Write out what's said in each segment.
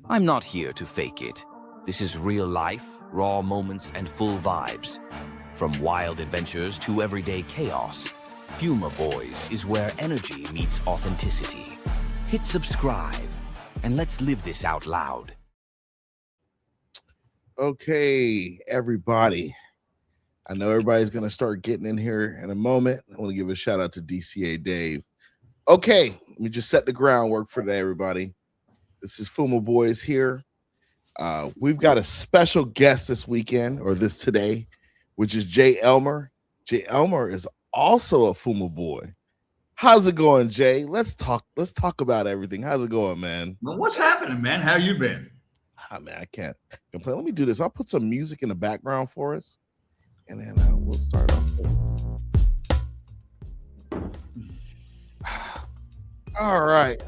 I'm not here to fake it. This is real life, raw moments, and full vibes. From wild adventures to everyday chaos, FUMA Boy'Z is where energy meets authenticity. Hit subscribe, and let's live this out loud. Okay, everybody. I know everybody's going to start getting in here in a moment. I want to give a shout out to DCA Dave. Okay, let me just set the groundwork for today, everybody. This is FUMA Boy'Z here. We've got a special guest this weekend, or this today, which is Jay Elmer. Jay Elmer is also a FUMA boy. How's it going, Jay? Let's talk about everything. How's it going, man? Well, what's happening, man? How you been? Man, I can't complain. Let me do this. I'll put some music in the background for us, and then we'll start off. All right.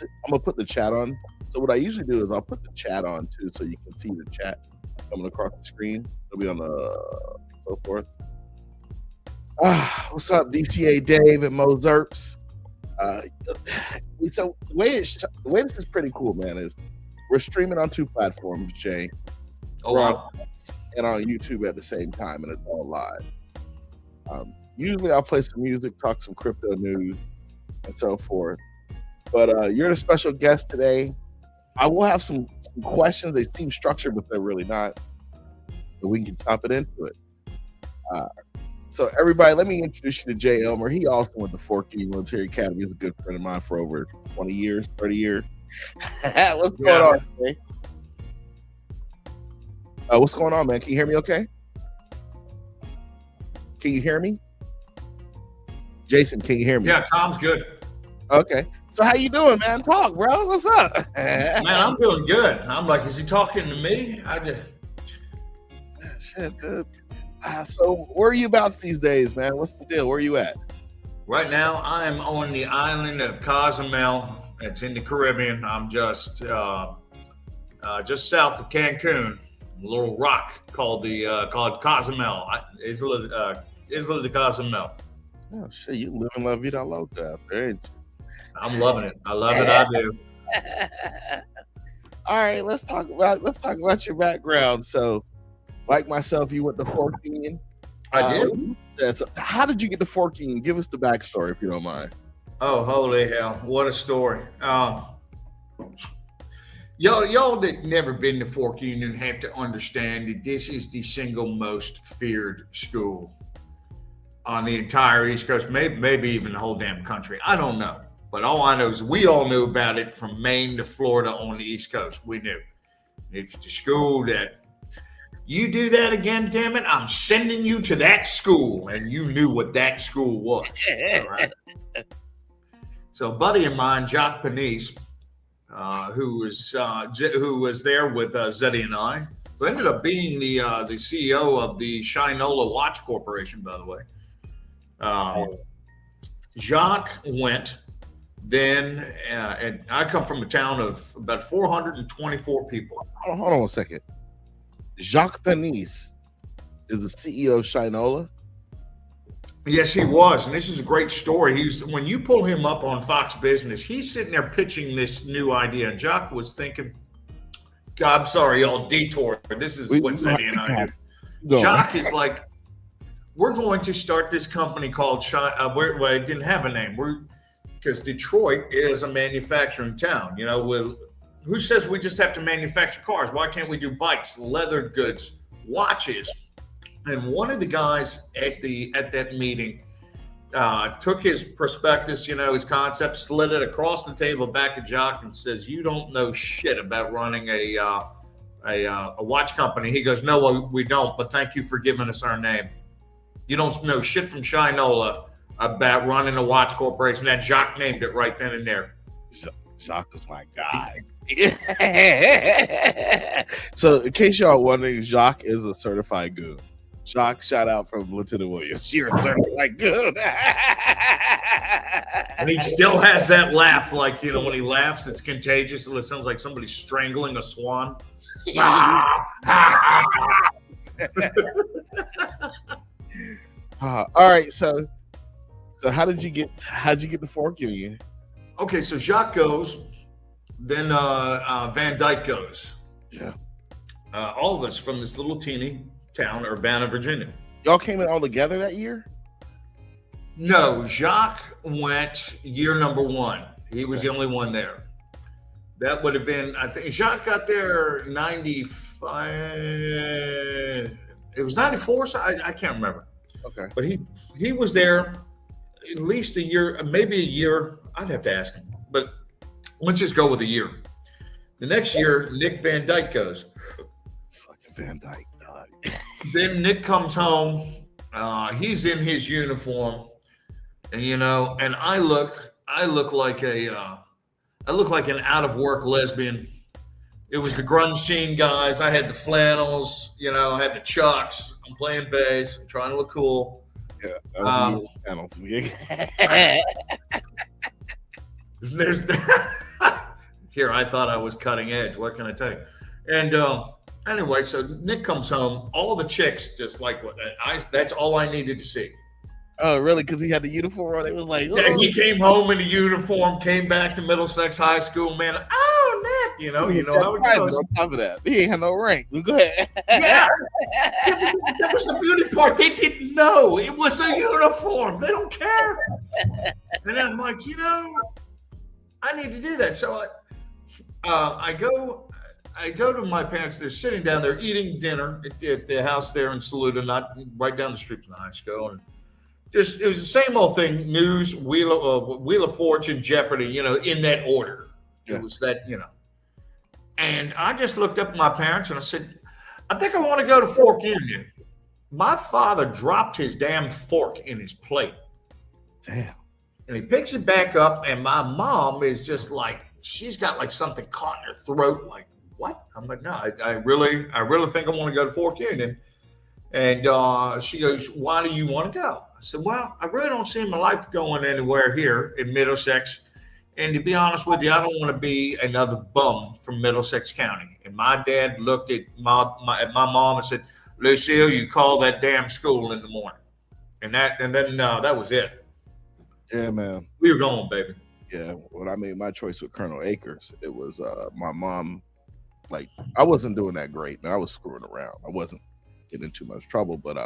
I'm gonna put the chat on. So what I usually do is I'll put the chat on too, so you can see the chat coming across the screen. It'll be on the so forth. What's up, DCA Dave and Mo Zerps? So the way this is pretty cool, man, is we're streaming on 2 platforms, Jay. Oh, wow. And on YouTube at the same time, and it's all live. Usually I'll play some music, talk some crypto news, and so forth. But you're the special guest today. I will have some questions. They seem structured, but they're really not. But we can chop it into it. So everybody, let me introduce you to Jay Elmer. He also went to Fort King Military Academy. He's a good friend of mine for over 20 years, 30 years. What's going on, Jay? What's going on, man? Can you hear me okay? Can you hear me? Jason, can you hear me? Yeah, Tom's good. Okay. So how you doing, man? Talk, bro. What's up? Man, I'm doing good. I'm like, is he talking to me? I just... Shit, dude. So where are you about these days, man? What's the deal? Where are you at? Right now, I'm on the island of Cozumel. It's in the Caribbean. I'm just south of Cancun, a little rock called Cozumel. Isla de Cozumel. Oh shit, you living La Vida Loca out there, ain't you? I'm loving it. I love it. I do. All right, let's talk about your background. So, like myself, you went to Fort King. I did. So how did you get to Fort King? Give us the backstory, if you don't mind. Oh, holy hell! What a story. Y'all that never been to Fort Union have to understand that this is the single most feared school on the entire East Coast, maybe even the whole damn country. I don't know. But all I know is we all knew about it from Maine to Florida on the East Coast. We knew. It's the school that you do that again, damn it, I'm sending you to that school. And you knew what that school was. All right? So a buddy of mine, Jacques Panisse, who was there with Zeddy and I, who ended up being the CEO of the Shinola Watch Corporation, by the way. Jacques went. Then, and I come from a town of about 424 people. Hold on 1 second. Jacques Panisse is the CEO of Shinola? Yes, he was. And this is a great story. When you pull him up on Fox Business, he's sitting there pitching this new idea. And Jacques was thinking, God, I'm sorry, y'all, detour. This is what Zeddy and I do. Jacques is like, we're going to start this company called well, it didn't have a name. Because Detroit is a manufacturing town. You know, who says we just have to manufacture cars? Why can't we do bikes, leather goods, watches? And one of the guys at that meeting took his prospectus, his concept, slid it across the table back at Jacques and says, "You don't know shit about running a watch company." He goes, "No, we don't, but thank you for giving us our name. You don't know shit from Shinola about running a watch corporation." That Jacques named it right then and there. Jacques is my guy. So in case y'all wondering, Jacques is a certified goon. Jacques, shout out from Lieutenant Williams. You're a certified goon. And he still has that laugh, like, when he laughs, it's contagious. It sounds like somebody's strangling a swan. All right, so how'd you get to Fort Union? Okay, so Jacques goes, Then Van Dyke goes. Yeah. All of us from this little teeny town, Urbana, Virginia. Y'all came in all together that year? No, Jacques went year number 1. He was the only one there. That would have been, I think, Jacques got there 95. It was 94, so I can't remember. Okay. But he was there at least a year, maybe a year. I'd have to ask him, but let's just go with a year. The next year, Nick Van Dyke goes. Fucking Van Dyke. God. Then Nick comes home. He's in his uniform, and and I look like an out of work lesbian. It was the grunge scene guys. I had the flannels, I had the chucks. I'm playing bass. I'm trying to look cool. Yeah. There's here. I thought I was cutting edge. What can I tell you? And anyway, so Nick comes home. All the chicks just like what that's all I needed to see. Oh, really? Because he had the uniform on. It was like, yeah, he came home in the uniform, came back to Middlesex High School, man. Oh, Nick, you know how it goes. On top of that, he ain't had no rank. Go ahead. Yeah, that was the beauty part. They didn't know it was a uniform. They don't care. And I'm like, I need to do that. So I go to my parents. They're sitting down there eating dinner at the house there in Saluda, not right down the street from the high school. And it was the same old thing: news, Wheel of Fortune, Jeopardy. In that order. Yeah. It was that. And I just looked up at my parents and I said, "I think I want to go to Fork Union." My father dropped his damn fork in his plate. Damn. And he picks it back up, and my mom is just like, she's got like something caught in her throat. Like, what? I'm like, no, I really think I want to go to Fork Union. And she goes, why do you want to go? I said, well, I really don't see my life going anywhere here in Middlesex. And to be honest with you, I don't want to be another bum from Middlesex County. And my dad looked at my mom and said, Lucille, you call that damn school in the morning. And then that was it. Yeah, man. We were going, baby. Yeah. When I made my choice with Colonel Akers, it was my mom. Like, I wasn't doing that great. Man, I was screwing around. I wasn't getting in too much trouble. But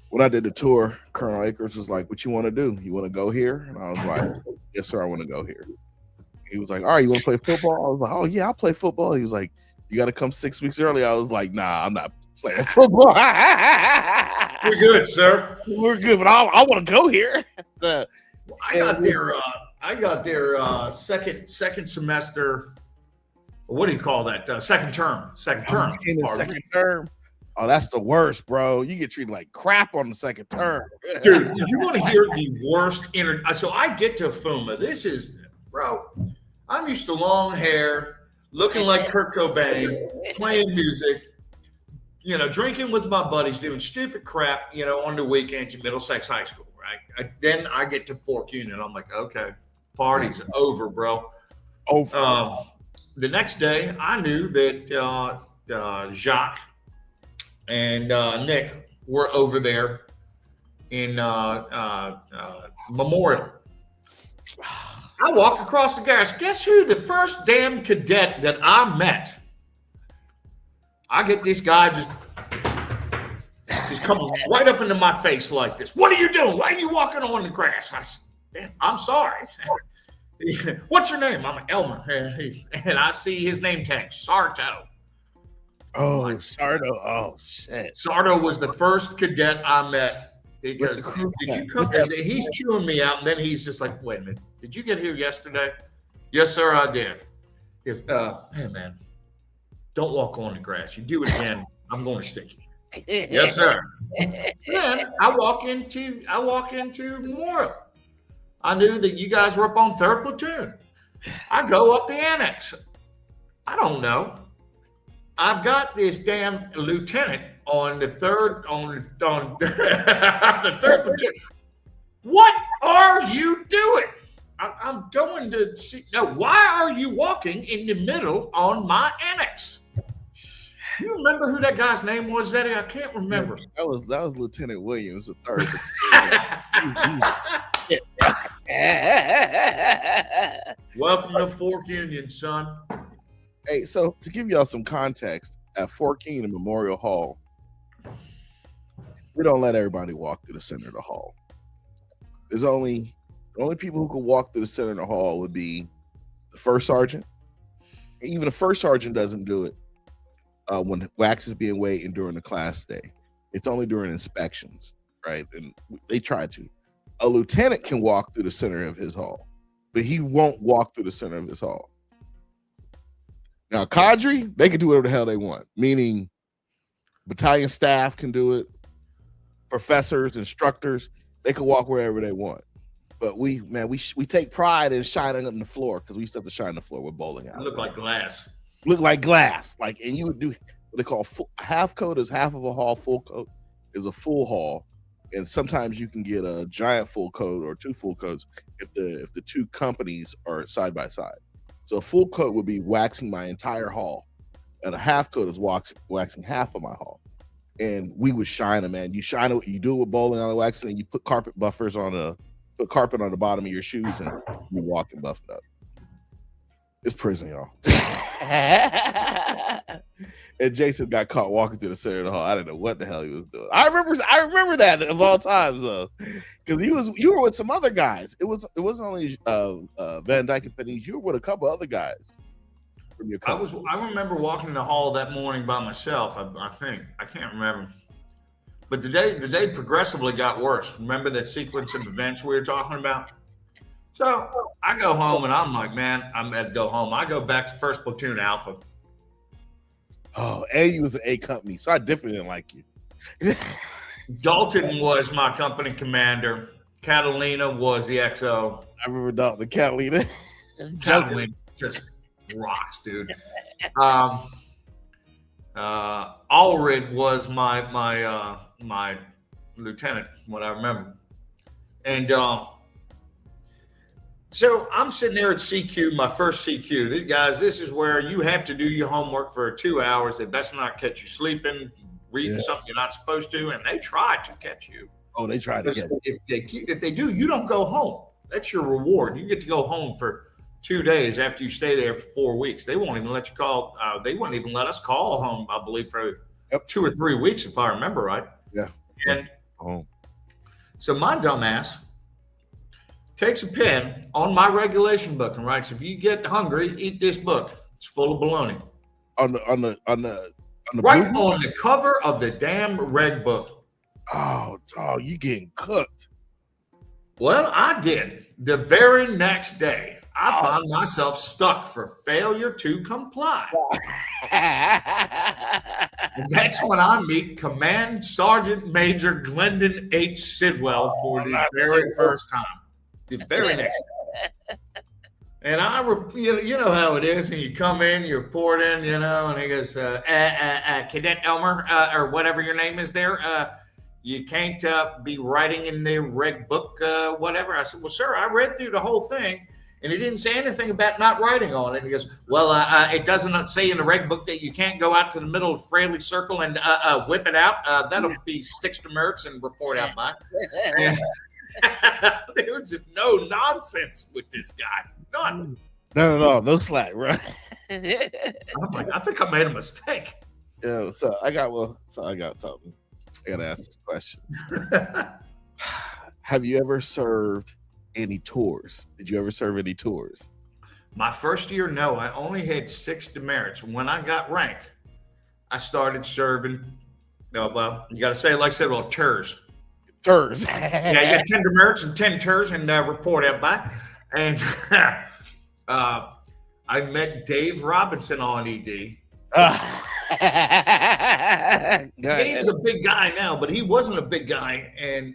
when I did the tour, Colonel Akers was like, what you want to do? You want to go here? And I was like, yes, sir, I want to go here. He was like, all right, you want to play football? I was like, oh, yeah, I'll play football. He was like, you got to come 6 weeks early. I was like, nah, I'm not playing football. We're good, sir. We're good, but I want to go here. I got their second semester. What do you call that? Second term. Second term. Second term. Oh, that's the worst, bro. You get treated like crap on the second term. Dude, you want to hear the worst so I get to FUMA. This is, bro, I'm used to long hair, looking like Kurt Cobain, playing music, drinking with my buddies, doing stupid crap, on the weekends in Middlesex High School, right? Then I get to Fork Union. I'm like, okay, party's over, bro. Over. The next day, I knew that Jacques and Nick were over there in Memorial. I walk across the grass. Guess who? The first damn cadet that I met. I get this guy just coming right up into my face like this. What are you doing? Why are you walking on the grass? I said, I'm sorry. What's your name? I'm Elmer. And I see his name tag, Sarto. Oh, Sardo. Oh, shit. Sardo was the first cadet I met. Because did you come? He's chewing me out, and then he's just like, wait a minute. Did you get here yesterday? Yes, sir, I did. He goes, hey, man, don't walk on the grass. You do it again, I'm going to stick you. Yes, sir. Then I walk into Memorial. I knew that you guys were up on 3rd Platoon. I go up the annex. I don't know. I've got this damn lieutenant on the third the 3rd Platoon. What are you doing? I'm going to see. No, why are you walking in the middle on my annex? You remember who that guy's name was, Eddie? I can't remember. That was Lieutenant Williams, the 3rd. Welcome to Fork Union, son. Hey, so to give y'all some context, at Fork Union Memorial Hall, we don't let everybody walk through the center of the hall. The only people who could walk through the center of the hall would be the first sergeant. Even the first sergeant doesn't do it when wax is being weighed and during the class day. It's only during inspections, right? And they try to. A lieutenant can walk through the center of his hall, but he won't walk through the center of his hall. Now, cadre, they can do whatever the hell they want, meaning battalion staff can do it, professors, instructors, they can walk wherever they want. But we take pride in shining on the floor because we used to have to shine the floor with bowling alley. Look like glass. Look like glass. and you would do what they call half coat is half of a hall, full coat is a full hall. And sometimes you can get a giant full coat or two full coats if the two companies are side by side. So a full coat would be waxing my entire hall, and a half coat is waxing half of my hall. And we would shine them, man. You shine it, you do it with bowling alley waxing, and you put carpet buffers put carpet on the bottom of your shoes, and you walk and buff it up. It's prison, y'all. And Jason got caught walking through the center of the hall. I didn't know what the hell he was doing. I remember that of all times, though, because you were with some other guys. It wasn't only Van Dyke and Penny. You were with a couple other guys from your company. I remember walking in the hall that morning by myself. I think I can't remember, but the day progressively got worse. Remember that sequence of events we were talking about? So I go home and I'm like, man, I'm at to go home. I go back to First Platoon Alpha. Oh, and you was an A company, so I definitely didn't like you. Dalton was my company commander. Catalina was the XO. I remember Dalton and Catalina. Catalina just rocks, dude. Allred was my lieutenant, what I remember. And so I'm sitting there at CQ, my first CQ. These guys, this is where you have to do your homework for 2 hours. They best not catch you sleeping, reading something you're not supposed to, and they try to catch you. Oh, they try to get you. If they do, you don't go home. That's your reward. You get to go home for 2 days after you stay there for 4 weeks. They won't even let you call. They won't even let us call home, I believe, for 2 or 3 weeks, if I remember right. Yeah. And so my dumbass takes a pen on my regulation book and writes, "If you get hungry, eat this book. It's full of baloney." On the right on the cover of the damn reg book. Oh, dog, you getting cooked. Well, I did. The very next day, I found myself stuck for failure to comply. And that's when I meet Command Sergeant Major Glendon H. Sidwell for the very first time. The very next day. And you know how it is. And you come in, you report in, and he goes, Cadet Elmer, or whatever your name is there, you can't be writing in the reg book, whatever. I said, well, sir, I read through the whole thing, and it didn't say anything about not writing on it. And he goes, well, it doesn't say in the reg book that you can't go out to the middle of Fraley Circle and whip it out. That'll be 6 demerits and report out by. There was just no nonsense with this guy. None. No slack, bro. I'm like, I think I made a mistake. Yeah, so I got something. I gotta ask this question. Have you ever served any tours? Did you ever serve any tours? My first year, no. I only had 6 demerits. When I got rank, I started serving. Well, you got to say it like I said, tours. Tours. Yeah, you got 10 demerits and 10 tours and report everybody. And I met Dave Robinson on ED. Dave's a big guy now, but he wasn't a big guy. And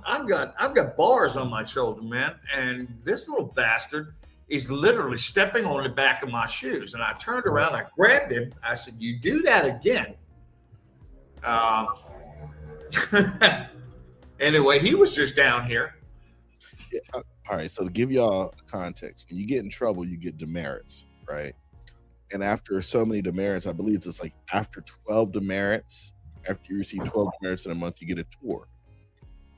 I've got bars on my shoulder, man. And this little bastard is literally stepping on the back of my shoes. And I turned around, I grabbed him. I said, "You do that again." Anyway, he was just down here. Yeah, all right. So to give y'all context, when you get in trouble, you get demerits, right? And after so many demerits, I believe it's like after 12 demerits, after you receive 12 demerits in a month, you get a tour.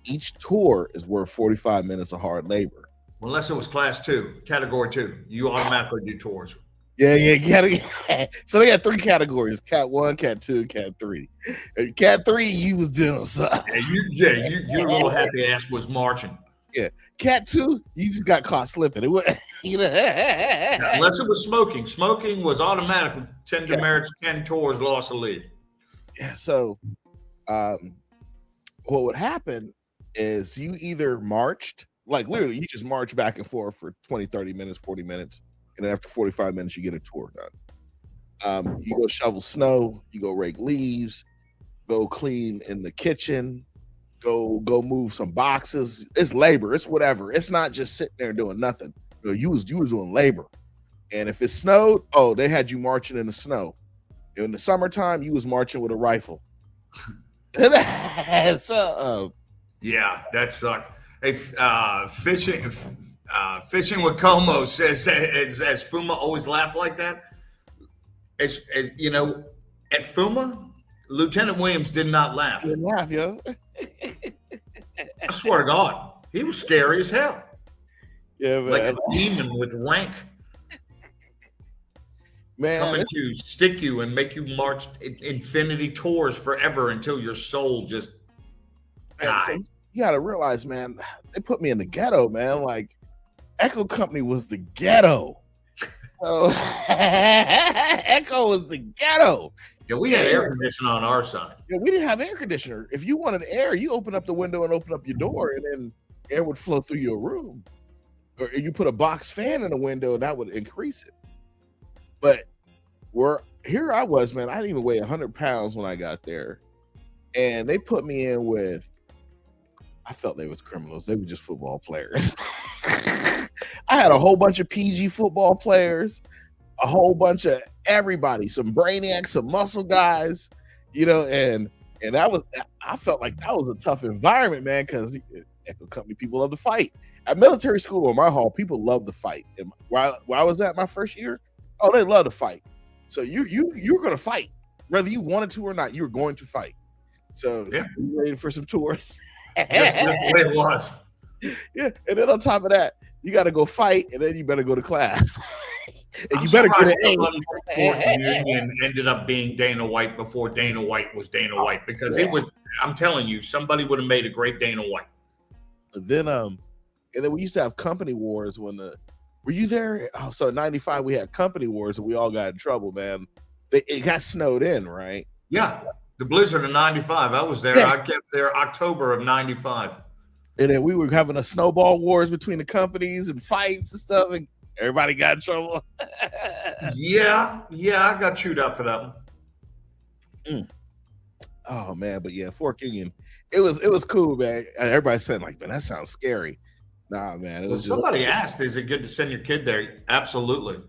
each tour is worth 45 minutes of hard labor. Unless it was class 2, category 2, you automatically do tours. Yeah, so they got 3 categories: Cat 1, Cat 2, Cat 3. And Cat 3, you was doing something. Your little happy ass was marching. Yeah. Cat 2, you just got caught slipping. It was, Unless it was smoking. Smoking was automatic. 10 demerits, 10 tours, loss of lead. Yeah, so what would happen is you either marched, like literally you just march back and forth for 20, 30 minutes, 40 minutes, and then after 45 minutes, you get a tour done. You go shovel snow, you go rake leaves, go clean in the kitchen, go move some boxes. It's labor, it's whatever. It's not just sitting there doing nothing. You was doing labor. And if it snowed, they had you marching in the snow. In the summertime, you was marching with a rifle. So, yeah, that sucked. Hey, fishing with Como says, as FUMA always laugh like that. As you know, at FUMA, Lieutenant Williams did not laugh. Didn't laugh, yo. I swear to God, he was scary as hell. Yeah, man. Like a demon with rank. Man, coming to stick you and make you march infinity tours forever until your soul just dies. So you gotta realize, man, they put me in the ghetto, man. Like Echo Company was the ghetto. So Echo was the ghetto. Yeah, we had air conditioning on our side. Yeah, we didn't have air conditioner. If you wanted air, you open up the window and open up your door, and then air would flow through your room. Or you put a box fan in the window, and that would increase it. But here I was, man, I didn't even weigh 100 pounds when I got there. And they put me in with, I felt they was criminals. They were just football players. I had a whole bunch of PG football players, a whole bunch of everybody, some brainiacs, some muscle guys, and I felt like that was a tough environment, man, because Echo Company people love to fight. At military school in my hall, people love to fight. And while I was at my first year, they love to fight. So you're going to fight, whether you wanted to or not. You were going to fight. So you ready for some tours? That's the way it was. Yeah, and then on top of that, you got to go fight, and then you better go to class. And you better get an Union ended up being Dana White before Dana White was Dana White, because it was. I'm telling you, somebody would have made a great Dana White. And then we used to have company wars when were you there? Oh, so in '95 we had company wars and we all got in trouble, man. It got snowed in, right? Yeah, the blizzard of '95. I was there. Yeah. I kept there October of '95. And then we were having a snowball wars between the companies and fights and stuff, and everybody got in trouble. yeah, I got chewed up for that one. Oh man, but yeah, Fork Union, it was cool, man. Everybody said like, man, that sounds scary. Nah, man. It was somebody asked, is it good to send your kid there? Absolutely.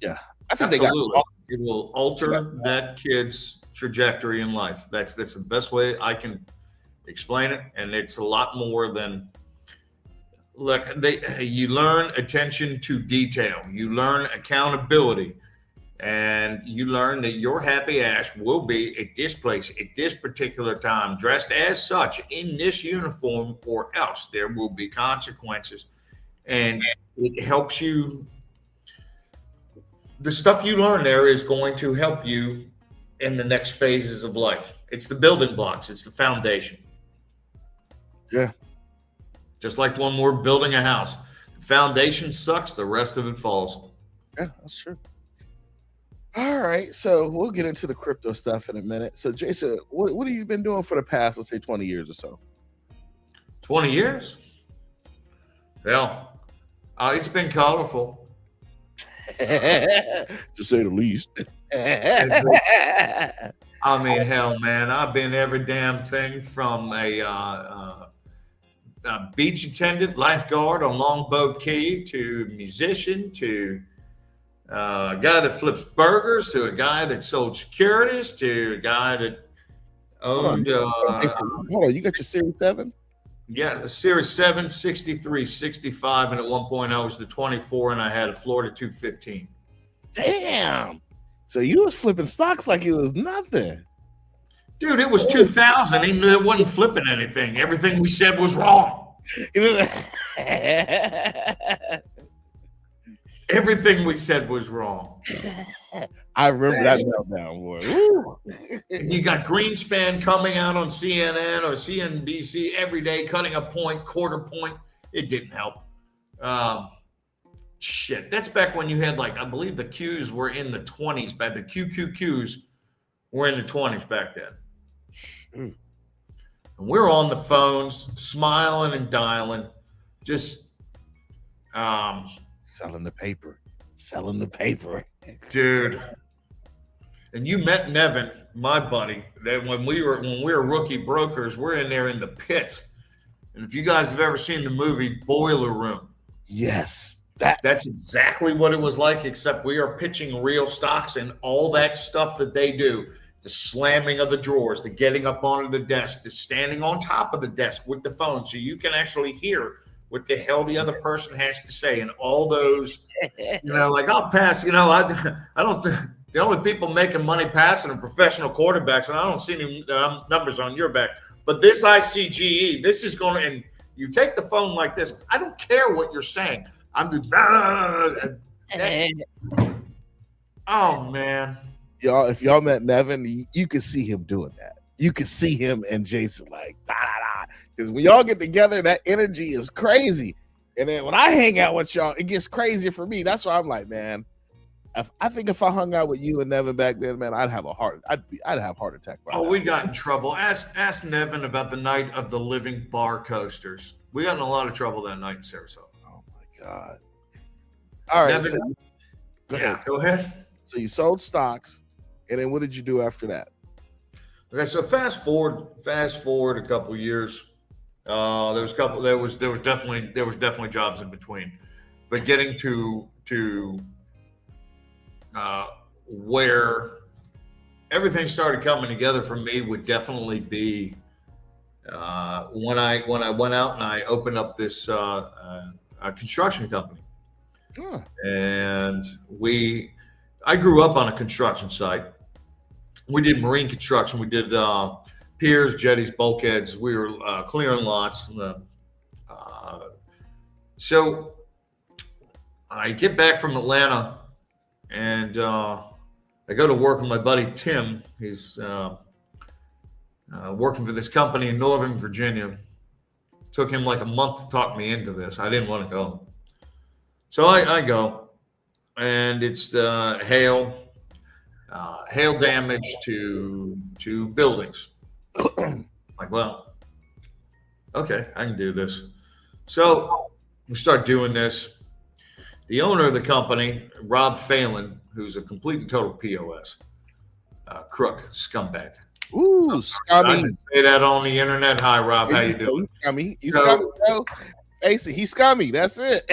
Yeah, I think absolutely. It will alter that kid's trajectory in life. That's the best way I can explain it, and it's a lot more than. Look, you learn attention to detail. You learn accountability. And you learn that your happy ass will be at this place at this particular time, dressed as such in this uniform, or else there will be consequences. And it helps you. The stuff you learn there is going to help you in the next phases of life. It's the building blocks. It's the foundation. Yeah. Just like when we're building a house, the foundation sucks, the rest of it falls. Yeah, that's true. All right, so we'll get into the crypto stuff in a minute. So, Jason, what have you been doing for the past, let's say, 20 years or so? 20 years? Well, it's been colorful. To say the least. I mean, hell, man, I've been every damn thing from a beach attendant, lifeguard on Longboat Key, to musician, to a guy that flips burgers, to a guy that sold securities, to a guy that owned. Hold on, you got your Series 7? Yeah, the Series 7, 63, 65, and at one point I was the 24, and I had a Florida 215. Damn! So you was flipping stocks like it was nothing. Dude, it was 2000. It wasn't flipping anything. Everything we said was wrong. Everything we said was wrong. I remember that meltdown, boy. And you got Greenspan coming out on CNN or CNBC every day, cutting a point, quarter point. It didn't help. Shit, that's back when you had, like, I believe the Qs were in the 20s. Back the QQQs were in the 20s back then. And we're on the phones, smiling and dialing, just selling the paper, dude. And you met Nevin, my buddy, that when we were rookie brokers, we're in there in the pits. And if you guys have ever seen the movie Boiler Room, yes, that's exactly what it was like, except we are pitching real stocks and all that stuff that they do. The slamming of the drawers, the getting up onto the desk, the standing on top of the desk with the phone so you can actually hear what the hell the other person has to say. And all those, like, I'll pass, I don't think the only people making money passing are professional quarterbacks, and I don't see any numbers on your back. But this ICGE, this is going to, and you take the phone like this. I don't care what you're saying. I'm just, oh, man. Y'all, if y'all met Nevin, you could see him doing that. You could see him and Jason like da da da. Because when y'all get together, that energy is crazy. And then when I hang out with y'all, it gets crazier for me. That's why I'm like, man, I think if I hung out with you and Nevin back then, man, I'd have heart attack. We got in trouble. Ask Nevin about the night of the living bar coasters. We got in a lot of trouble that night in Sarasota. Oh my God. All right. Nevin, go ahead. So you sold stocks. And then what did you do after that? Okay, so fast forward a couple of years. There was definitely jobs in between, but getting to where everything started coming together for me would definitely be when I went out and I opened up this a construction company. Oh. And I grew up on a construction site. We did marine construction. We did piers, jetties, bulkheads. We were clearing lots. So I get back from Atlanta, and I go to work with my buddy Tim. He's working for this company in Northern Virginia. It took him like a month to talk me into this. I didn't want to go. So I go, and it's hail damage to buildings. Like, well, okay, I can do this. So we start doing this. The owner of the company, Rob Phelan, who's a complete and total POS, crook, scumbag. Ooh, scummy. I didn't say that on the internet. Hi, Rob. How you doing? Scummy. He's scummy, bro. Face it, he's scummy. That's it.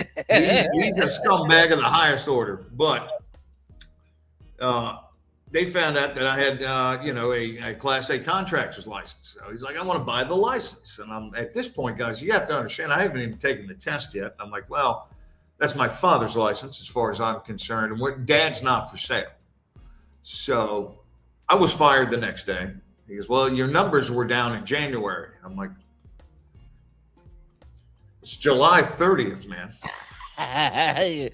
he's a scumbag of the highest order. But they found out that I had, a Class A contractor's license. So he's like, I want to buy the license. And I'm at this point, guys, you have to understand, I haven't even taken the test yet. I'm like, well, that's my father's license as far as I'm concerned. And Dad's not for sale. So I was fired the next day. He goes, well, your numbers were down in January. I'm like, it's July 30th, man. I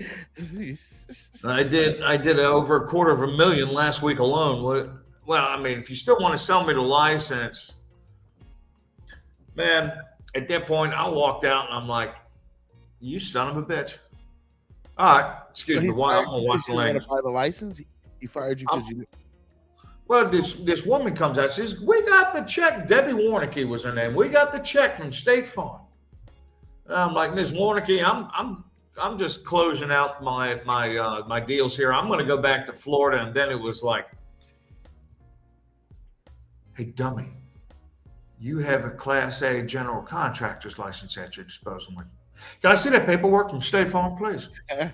did over $250,000 last week alone. Well, I mean, if you still want to sell me the license, man, at that point, I walked out and I'm like, you son of a bitch. All right, excuse me. Why I'm gonna watch the language. Buy the license? He fired you because you. Well, this woman comes out. She says, "We got the check." Debbie Warnicky was her name. We got the check from State Farm. And I'm like, Ms. Warnicky, I'm just closing out my deals here. I'm going to go back to Florida. And then it was like, hey, dummy, you have a Class A general contractor's license at your disposal. I'm like, can I see that paperwork from State Farm, please? Hell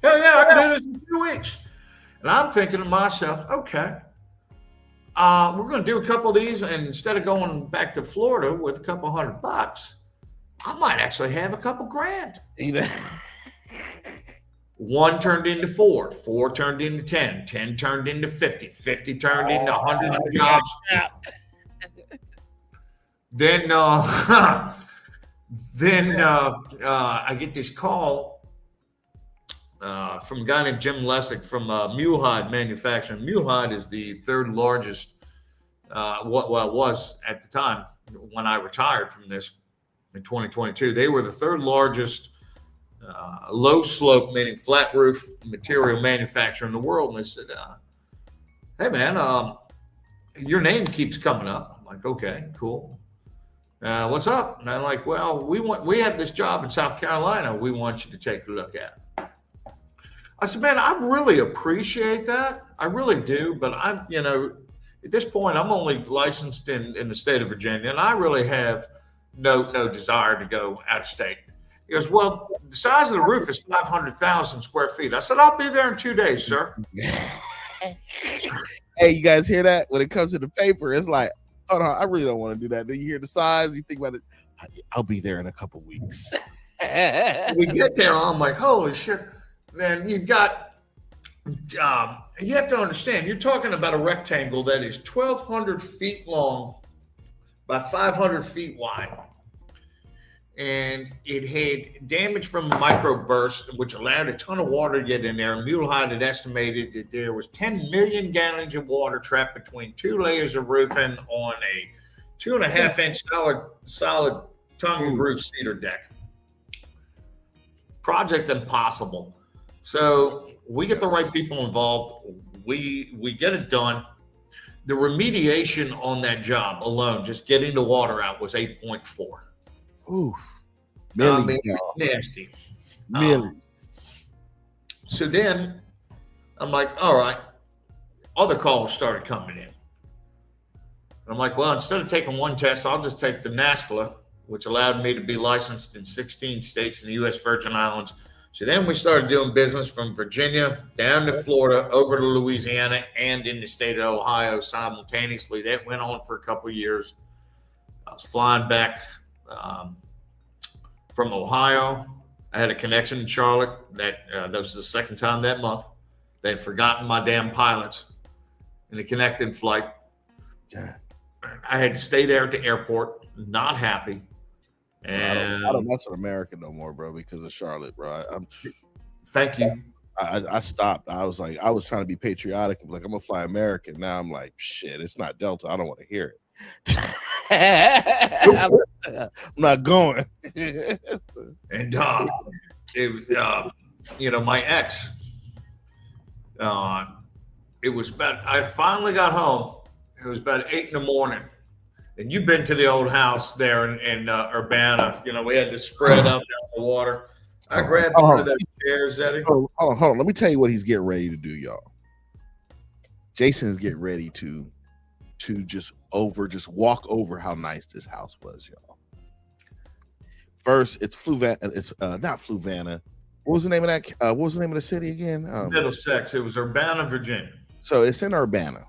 yeah, I can do this in 2 weeks. And I'm thinking to myself, okay, we're going to do a couple of these. And instead of going back to Florida with a couple $100, I might actually have a couple grand. 1 turned into 4, 4 turned into 10, 10 turned into 50, 50 turned into 100 jobs. Then, I get this call from a guy named Jim Lessig from Mulehide Manufacturing. Mulehide is the third largest, what was at the time when I retired from this in 2022. They were the third largest low slope, meaning flat roof material manufacturer in the world. And they said, hey man, your name keeps coming up. I'm like, okay, cool. What's up? And I'm like, well, we have this job in South Carolina we want you to take a look at. I said, man, I really appreciate that. I really do. But I'm, at this point, I'm only licensed in the state of Virginia, and I really have no desire to go out of state. He goes, well, the size of the roof is 500,000 square feet. I said, I'll be there in 2 days, sir. Hey, you guys hear that? When it comes to the paper, it's like, hold on, I really don't want to do that. Then you hear the size, you think about it. I'll be there in a couple weeks. We get there, I'm like, holy shit. Then you've got, you have to understand, you're talking about a rectangle that is 1,200 feet long by 500 feet wide. And it had damage from a microburst, which allowed a ton of water to get in there. And Mulehide had estimated that there was 10 million gallons of water trapped between 2 layers of roofing on a 2.5-inch solid tongue and groove cedar deck. Project impossible. So we get the right people involved. We get it done. The remediation on that job alone, just getting the water out, was 8.4. Ooh, nasty. Millions. So then I'm like, all right, other calls started coming in. And I'm like, well, instead of taking one test, I'll just take the NASCLA, which allowed me to be licensed in 16 states in the U.S. Virgin Islands. So then we started doing business from Virginia down to Florida, over to Louisiana, and in the state of Ohio simultaneously. That went on for a couple of years. I was flying back from Ohio. I had a connection in Charlotte. That was the second time that month. They had forgotten my damn pilots in the connecting flight. Yeah. I had to stay there at the airport, not happy. And I don't mess with America no more, bro, because of Charlotte, bro. Thank you. I stopped. I was like, I was trying to be patriotic. I'm like, I'm gonna fly American. Now I'm like, shit, it's not Delta. I don't want to hear it. I'm not going. And it was, my ex. It was about. I finally got home. It was about 8 a.m. And you've been to the old house there in Urbana. We had to spread up down the water. I grabbed one of those chairs, Eddie. Hold on. Let me tell you what he's getting ready to do, y'all. Jason's getting ready to just walk over how nice this house was, y'all. First, it's not Fluvanna. What was the name of that? What was the name of the city again? Middlesex. It was Urbana, Virginia. So it's in Urbana.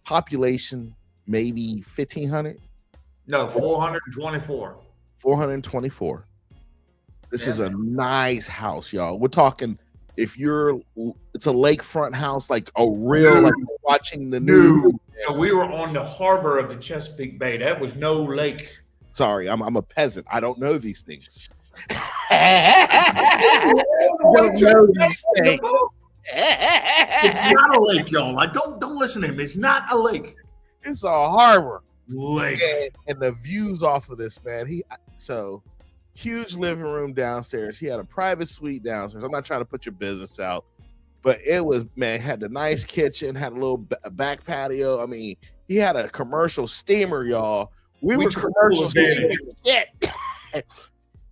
Population maybe 1,500. No, 424. 424. This is a nice house, y'all. We're talking it's a lakefront house, like a real, like watching the news. We were on the harbor of the Chesapeake Bay. That was no lake. Sorry, I'm a peasant. I don't know these things. It's not a lake, y'all. Don't listen to him. It's not a lake. It's a harbor. Lake. And the views off of this, man. Huge living room downstairs. He had a private suite downstairs. I'm not trying to put your business out, but it was, man, had the nice kitchen, had a little back patio. I mean, he had a commercial steamer, y'all. We were commercial steamer. Shit.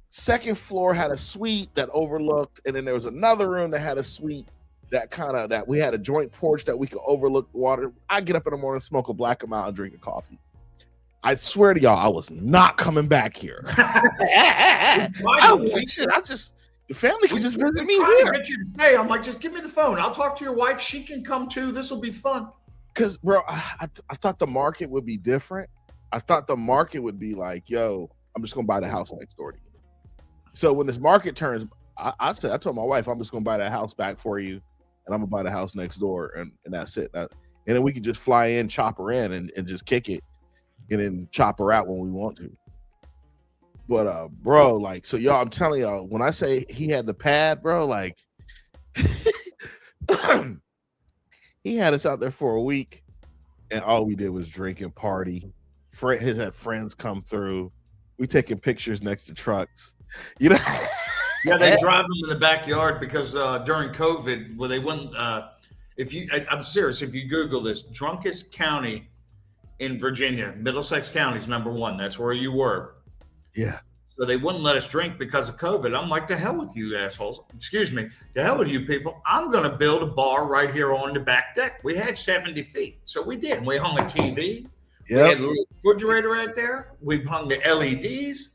Second floor had a suite that overlooked, and then there was another room that had a suite that we had a joint porch that we could overlook the water. I get up in the morning, smoke a black and mild, and drink a coffee. I swear to y'all, I was not coming back here. The family can just visit me here. Get you today. I'm like, just give me the phone. I'll talk to your wife. She can come too. This will be fun. Because, bro, I thought the market would be different. I thought the market would be like, yo, I'm just gonna buy the house next door to you. So when this market turns, I said, I told my wife, I'm just gonna buy that house back for you, and I'm gonna buy the house next door, and that's it. And then we can just fly in, chop her in, and just kick it, and then chop her out when we want to. But bro, like, so y'all, I'm telling y'all, when I say he had the pad, bro, like he had us out there for a week, and all we did was drink and party. His had friends come through. We taking pictures next to trucks, you know. Yeah, they drive them in the backyard because during COVID, well, they wouldn't. I'm serious. If you Google this, drunkest county in Virginia, Middlesex County is number 1. That's where you were. Yeah. So they wouldn't let us drink because of COVID. I'm like, the hell with you assholes. Excuse me. The hell with you people. I'm going to build a bar right here on the back deck. We had 70 feet. So we did. We hung a TV. Yep. We had a little refrigerator right there. We hung the LEDs.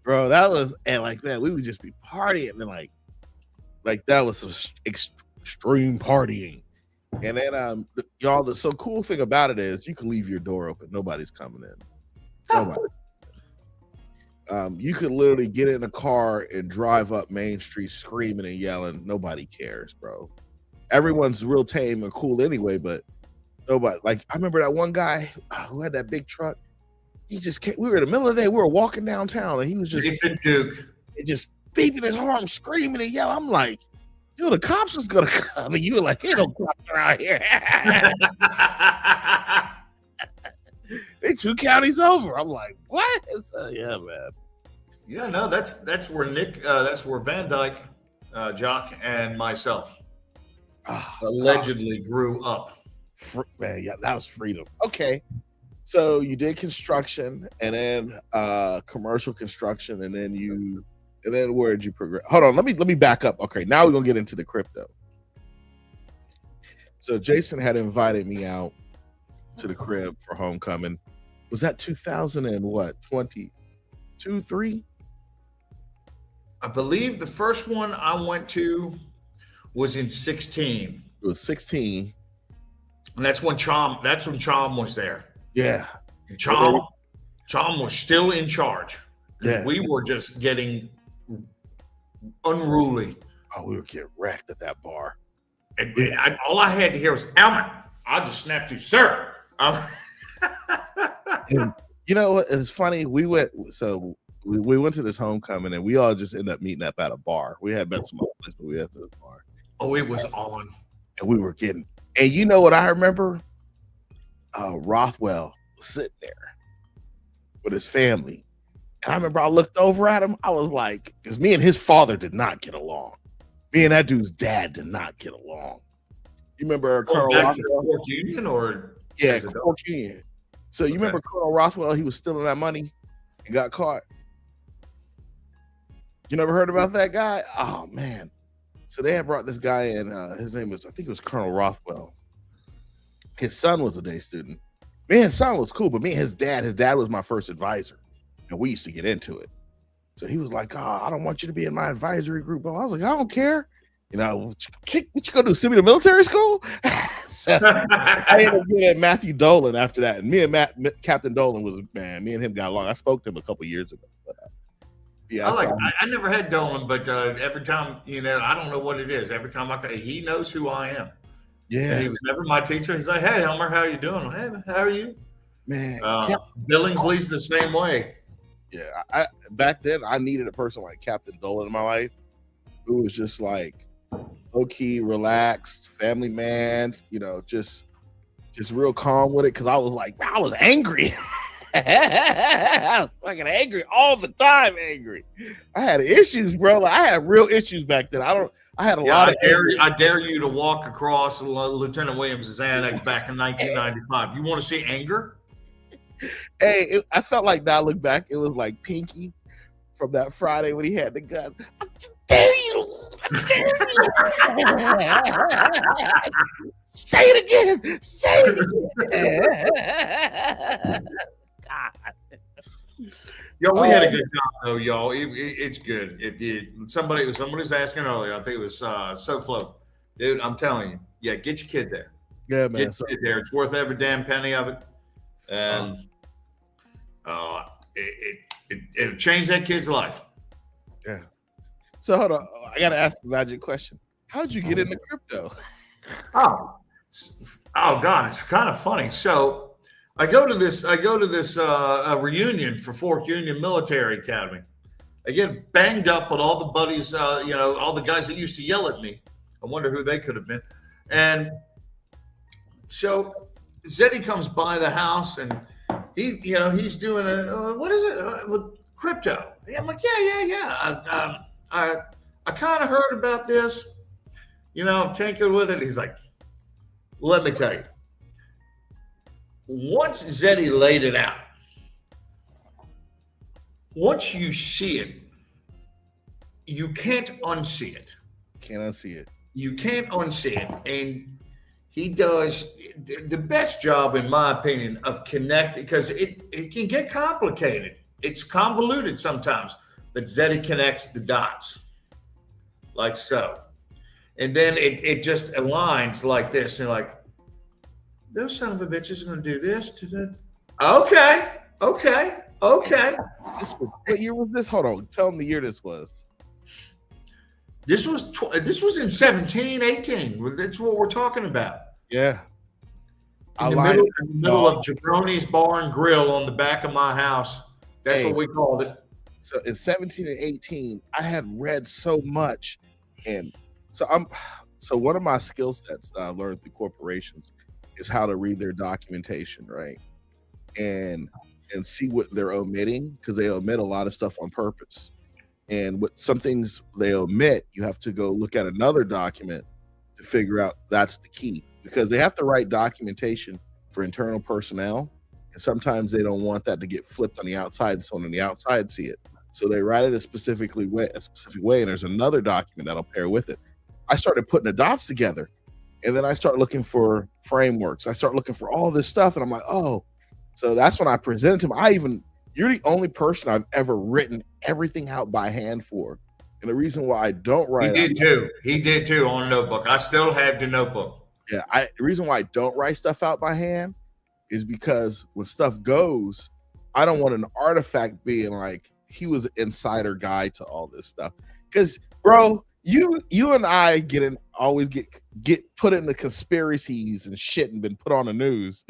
Bro, that was, and like that, we would just be partying, and like that was some extreme partying. And then y'all, the so cool thing about it is you can leave your door open. Nobody's coming in. Nobody. You could literally get in a car and drive up Main Street screaming and yelling. Nobody cares, bro. Everyone's real tame and cool anyway, but nobody. Like, I remember that one guy who had that big truck. He just came. We were in the middle of the day. We were walking downtown, and he was just beeping his horn, screaming and yelling. I'm like, yo, the cops is gonna come, and you were like, ain't no cops around here. They 2 counties over. I'm like, what? So, yeah, man. Yeah, no, that's where Nick, that's where Van Dyke, Jock, and myself allegedly grew up. Man, yeah, that was freedom. Okay, so you did construction, and then commercial construction, and then where did you progress? Hold on, let me back up. Okay, now we're gonna get into the crypto. So Jason had invited me out to the crib for homecoming. Was that 2000 and what? 22, 3? I believe the first one I went to was in 16. It was 16. And that's when Chom was there. Yeah. And Chom was still in charge. Yeah. We were just getting unruly. Oh, we were getting wrecked at that bar. And all I had to hear was, Elmer, I'll just snap you, sir. And you know what? It's funny. We went to this homecoming, and we all just ended up meeting up at a bar. We had met some other place, but we had to the bar. Oh, it was on. And we were getting, and you know what I remember? Rothwell was sitting there with his family. And I remember I looked over at him. I was like, because me and his father did not get along. Me and that dude's dad did not get along. You remember Colonel Rothwell? Cork Union or? Yeah, Cork Union. So you remember Colonel Rothwell? He was stealing that money and got caught. You never heard about that guy? Oh, man. So they had brought this guy in. His name was, I think it was Colonel Rothwell. His son was a day student. Me and his son was cool, but me and his dad was my first advisor. And we used to get into it. So he was like, I don't want you to be in my advisory group. I was like, I don't care. You know, what you gonna do? Send me to military school? So I ended up getting Matthew Dolan after that. And me and Captain Dolan was, man, me and him got along. I spoke to him a couple years ago. But, yeah, I never had Dolan, but every time, you know, I don't know what it is. Every time he knows who I am. Yeah. And he was never my teacher. He's like, hey, Elmer, how you doing? Hey, how are you? Man. Billingsley's the same way. Yeah. Back then, I needed a person like Captain Dolan in my life who was just like, low-key, relaxed, family man, you know, just real calm with it. Cause I was like, I was angry. I was fucking angry all the time. Angry. I had issues, bro. Like, I had real issues back then. I had a lot of. I dare you to walk across Lieutenant Williams' annex back in 1995. You want to see anger? Hey, I felt like now I look back, it was like Pinky from that Friday when he had the gun. I dare you! I dare you! Say it again! Say it again! God. Yo, we had a good time though, y'all. It's good. If somebody was asking earlier, I think it was SoFlo. Dude, I'm telling you, yeah, get your kid there. Yeah, man. Get your kid there. It's worth every damn penny of it. And it'll change that kid's life. Yeah. So hold on, I gotta ask the magic question. How'd you get into crypto? Oh, oh God, it's kind of funny. So I go to this reunion for Fork Union Military Academy. I get banged up with all the buddies, all the guys that used to yell at me. I wonder who they could have been. And so Zeddy comes by the house and he's doing what is it with crypto? I'm like, yeah. I kind of heard about this, I'm tinkering with it. He's like, let me tell you, once Zeddy laid it out, once you see it, you can't unsee it. Can't unsee it. You can't unsee it. And he does the best job, in my opinion, of connecting, because it can get complicated. It's convoluted sometimes, but Zeddy connects the dots like so. And then it just aligns like this. And like, those son of a bitches are going to do this to that. Okay. What year was this? Hold on. Tell them the year this was. This was in 17, 18. That's what we're talking about. Yeah. In the middle of Jabroni's Bar and Grill on the back of my house. That's what we called it. So in 17 and 18, I had read so much. And so one of my skill sets that I learned through corporations is how to read their documentation, right? And see what they're omitting, because they omit a lot of stuff on purpose. And with some things they omit, you have to go look at another document to figure out that's the key, because they have to write documentation for internal personnel. And sometimes they don't want that to get flipped on the outside and someone on the outside see it. So they write it a specific way, and there's another document that'll pair with it. I started putting the dots together, and then I start looking for frameworks. I start looking for all this stuff, and I'm like, oh. So that's when I presented to him. You're the only person I've ever written everything out by hand for. And the reason why I don't write— He did too on a notebook. I still have the notebook. Yeah, the reason why I don't write stuff out by hand is because when stuff goes, I don't want an artifact being like, he was an insider guy to all this stuff. Because, bro, you and I always get put into conspiracies and shit and been put on the news.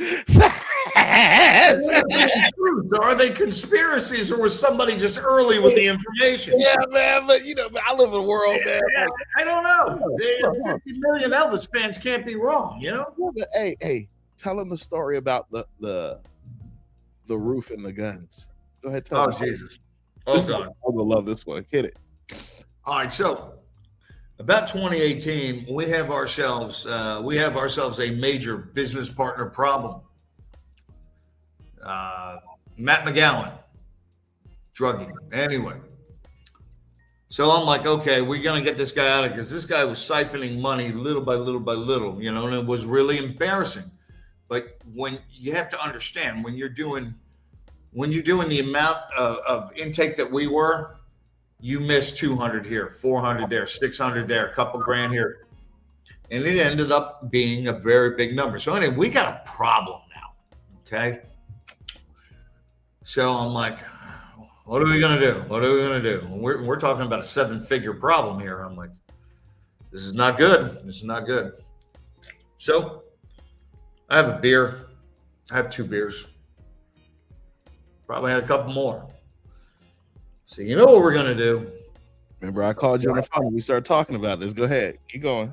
Are they conspiracies, or was somebody just early with the information? Yeah, man, but I live in a world, man. I don't know. 50 million Elvis fans can't be wrong, Yeah, but hey, tell them the story about the roof and the guns. Go ahead, tell them. Jesus. I'm gonna love this one. Hit it. All right, so about 2018, we have ourselves a major business partner problem. Matt McGowan, drugging. Anyway, so I'm like, okay, we're gonna get this guy out of it, because this guy was siphoning money little by little by little, and it was really embarrassing. But when you have to understand, when you're doing the amount of intake that we were, you missed 200 here, 400 there, 600 there, a couple grand here, and it ended up being a very big number. So anyway, we got a problem now. Okay. So I'm like, what are we going to do? What are we going to do? We're talking about a 7-figure problem here. I'm like, this is not good. This is not good. So I have a beer. I have 2 beers. Probably had a couple more. So you know what we're going to do? Remember, I called you on the phone and we started talking about this. Go ahead. Keep going.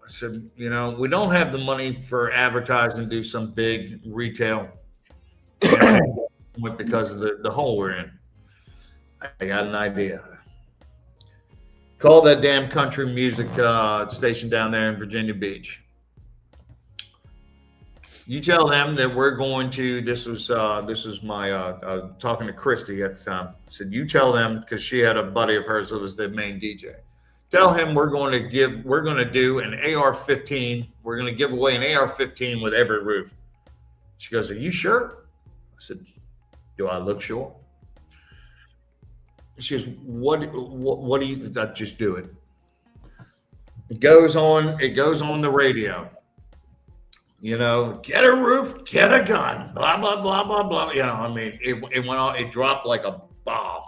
I said, we don't have the money for advertising, do some big retail. Because of the hole we're in. I got an idea. Call that damn country music station down there in Virginia Beach. You tell them that we're going to— this was my talking to Christy at the time. I said, you tell them, because she had a buddy of hers that was the main DJ. Tell him we're going to do an AR-15. We're going to give away an AR-15 with every roof. She goes, are you sure? I said, do I look sure? She goes, what do you— just do it. It goes on the radio. Get a roof, get a gun, blah, blah, blah, blah, blah. It went on, it dropped like a bomb.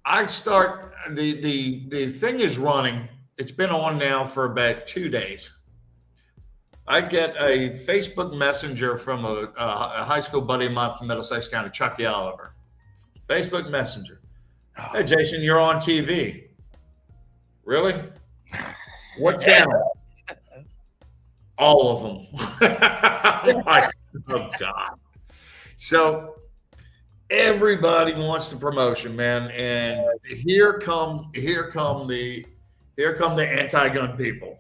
I start the thing is running. It's been on now for about 2 days. I get a Facebook Messenger from a high school buddy of mine from Middlesex County, Chucky Oliver. Facebook Messenger. Hey, Jason, you're on TV. Really? What channel? All of them. I'm like, oh God. So everybody wants the promotion, man, and here come the anti-gun people.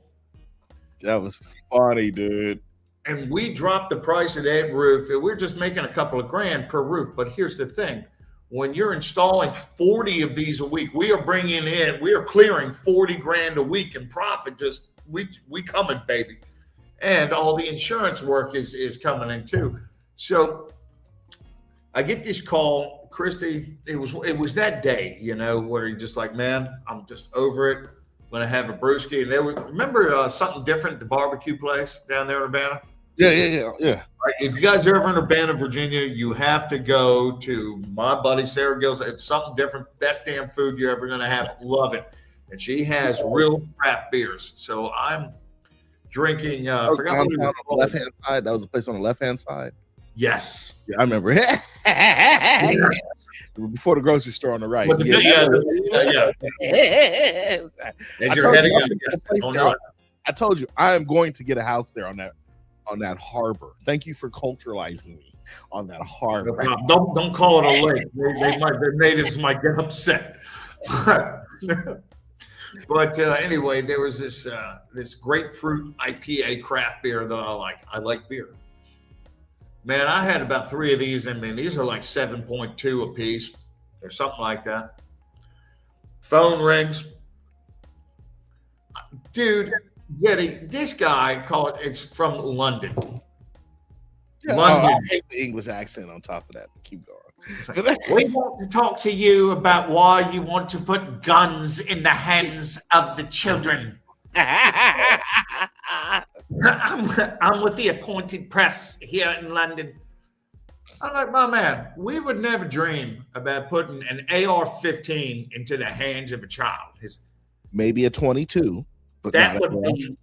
That was funny, dude. And we dropped the price of that roof. We're just making a couple of grand per roof. But here's the thing. When you're installing 40 of these a week, we are clearing 40 grand a week in profit. Just we coming, baby. And all the insurance work is coming in too. So I get this call, Christy. It was that day, where you're just like, man, I'm just over it. When I have a brewski, and remember something different, the barbecue place down there in Urbana? Yeah. Right, if you guys are ever in Urbana, Virginia, you have to go to my buddy Sarah Gills. It's something different, best damn food you're ever gonna have. Love it, and she has real craft beers. So I'm drinking. I forgot what it was on the left hand side. That was the place on the left hand side. Yes. Yeah, I remember. Before the grocery store on the right. I told you I am going to get a house there on that harbor. Thank you for culturalizing me on that harbor. Don't call it a lake. The natives might get upset. But anyway, there was this grapefruit IPA craft beer that I like. I like beer. Man, I had about 3 of these, and these are like 7.2 a piece or something like that. Phone rings. Dude, Yeti, this guy it's from London. Yeah, London. I hate the English accent on top of that. Keep going. Like, we want to talk to you about why you want to put guns in the hands of the children. I'm with the appointed press here in London. I'm like, my man, we would never dream about putting an AR-15 into the hands of a child. Maybe a 22, but that would be,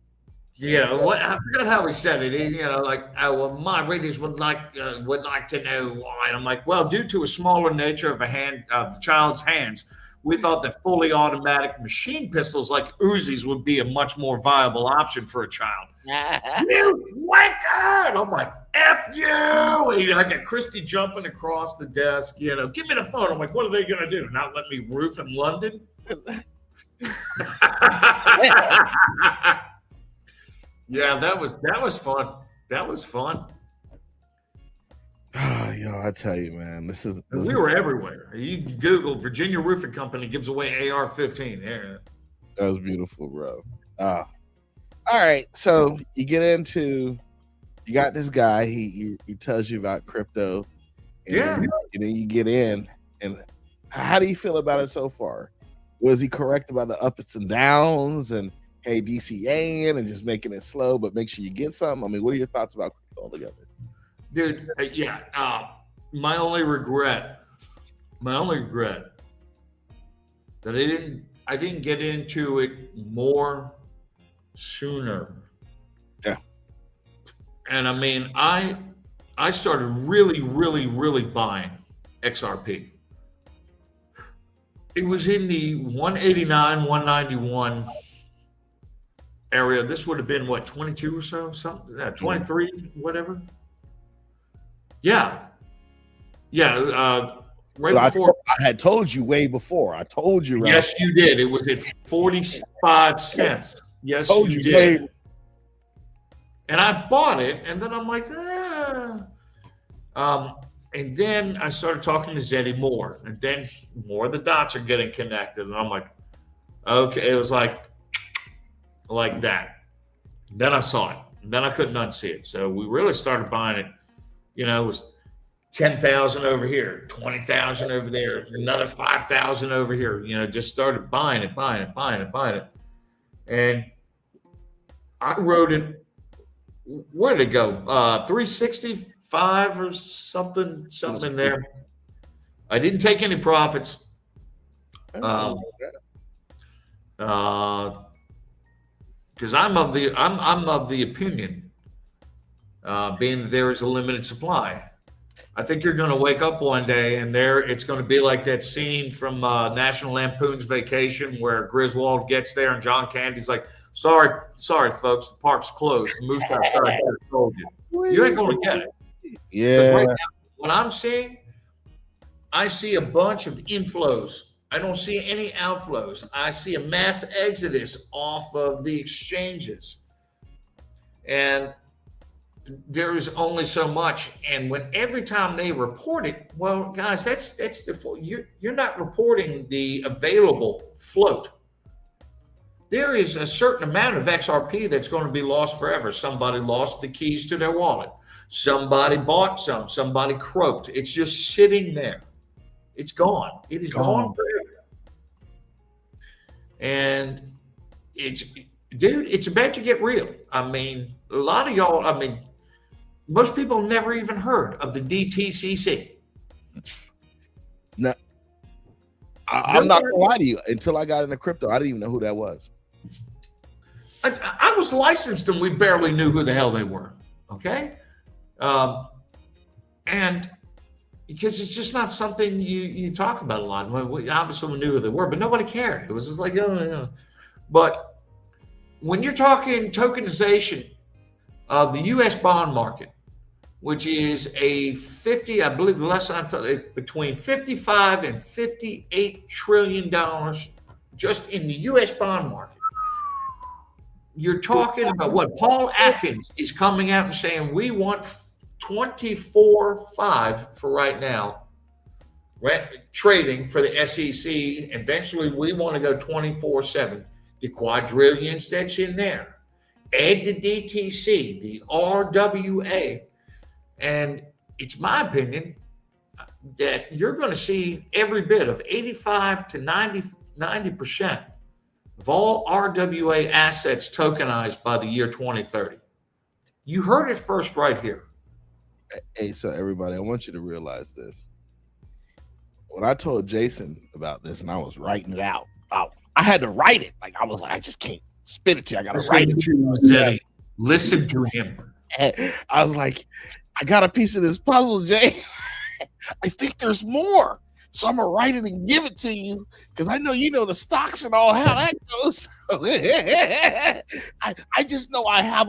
what I forgot how he said it. My readers would like to know why. And I'm like, well, due to a smaller nature of the child's hands, we thought that fully automatic machine pistols like Uzis would be a much more viable option for a child. You wanker! And I'm like, F you! And I got Christy jumping across the desk, give me the phone. I'm like, what are they going to do? Not let me roof in London? Yeah, that was fun. That was fun. I tell you, man, we were everywhere. You can Google Virginia Roofing Company gives away AR-15. Yeah. That was beautiful, bro. All right, so you got this guy. He tells you about crypto, and then you get in. And how do you feel about it so far? Was he correct about the ups and downs and hey, DCA and just making it slow, but make sure you get something? I mean, what are your thoughts about crypto altogether? Dude, my only regret that I didn't get into it more sooner. Yeah. And I started really, really, really buying XRP. It was in the 189, 191 area. This would have been 22 or so, something, 23, whatever. Yeah. Right before. I had told you way before. I told you. Right? Yes, you did. It was at 45 cents. Yes, you did. And I bought it, and then I'm like, and then I started talking to Zeddy more, and then more of the dots are getting connected, and I'm like, okay, it was like that. Then I saw it, and then I couldn't unsee it. So we really started buying it. It was 10,000 over here, 20,000 over there, another 5,000 over here. Just started buying it. And I wrote it. Where did it go? 365 or something there. I didn't take any profits. Because I'm of the opinion, being that there is a limited supply. I think you're going to wake up one day and it's going to be like that scene from National Lampoon's Vacation where Griswold gets there and John Candy's like, sorry, folks, the park's closed. The moose outside here told you. You ain't going to get it. Yeah. Right now, what I'm seeing, I see a bunch of inflows. I don't see any outflows. I see a mass exodus off of the exchanges. And there is only so much, and every time they report it, well, guys, that's you're not reporting the available float. There is a certain amount of XRP that's going to be lost forever. Somebody lost the keys to their wallet. Somebody bought somebody croaked. It's just sitting there. It's gone. It is gone forever. And it's about to get real. I mean, a lot of y'all, most people never even heard of the DTCC. No, I'm not gonna lie to you. Until I got into crypto, I didn't even know who that was. I was licensed and we barely knew who the hell they were. Okay, and because it's just not something you talk about a lot. We obviously knew who they were, but nobody cared. It was just like, oh. But when you're talking tokenization of the U.S. bond market, which is I believe the last time between 55 and 58 trillion dollars just in the U.S. bond market. You're talking about what Paul Atkins is coming out and saying we want 24.5 for right now, trading for the SEC. Eventually, we want to go 24/7. The quadrillions that's in there, add the DTC, the RWA. And it's my opinion that you're going to see every bit of 85 to 90% of all RWA assets tokenized by the year 2030. You heard it first right here. Hey, so everybody, I want you to realize this. When I told Jason about this and I was writing it out, I had to write it. Like I was like, I just can't spit it to you. I got to write it to you. Zeddy. Listen to him. I was like, I got a piece of this puzzle, Jay. I think there's more. So I'm going to write it and give it to you because I know you know the stocks and all how that goes. I just know I'm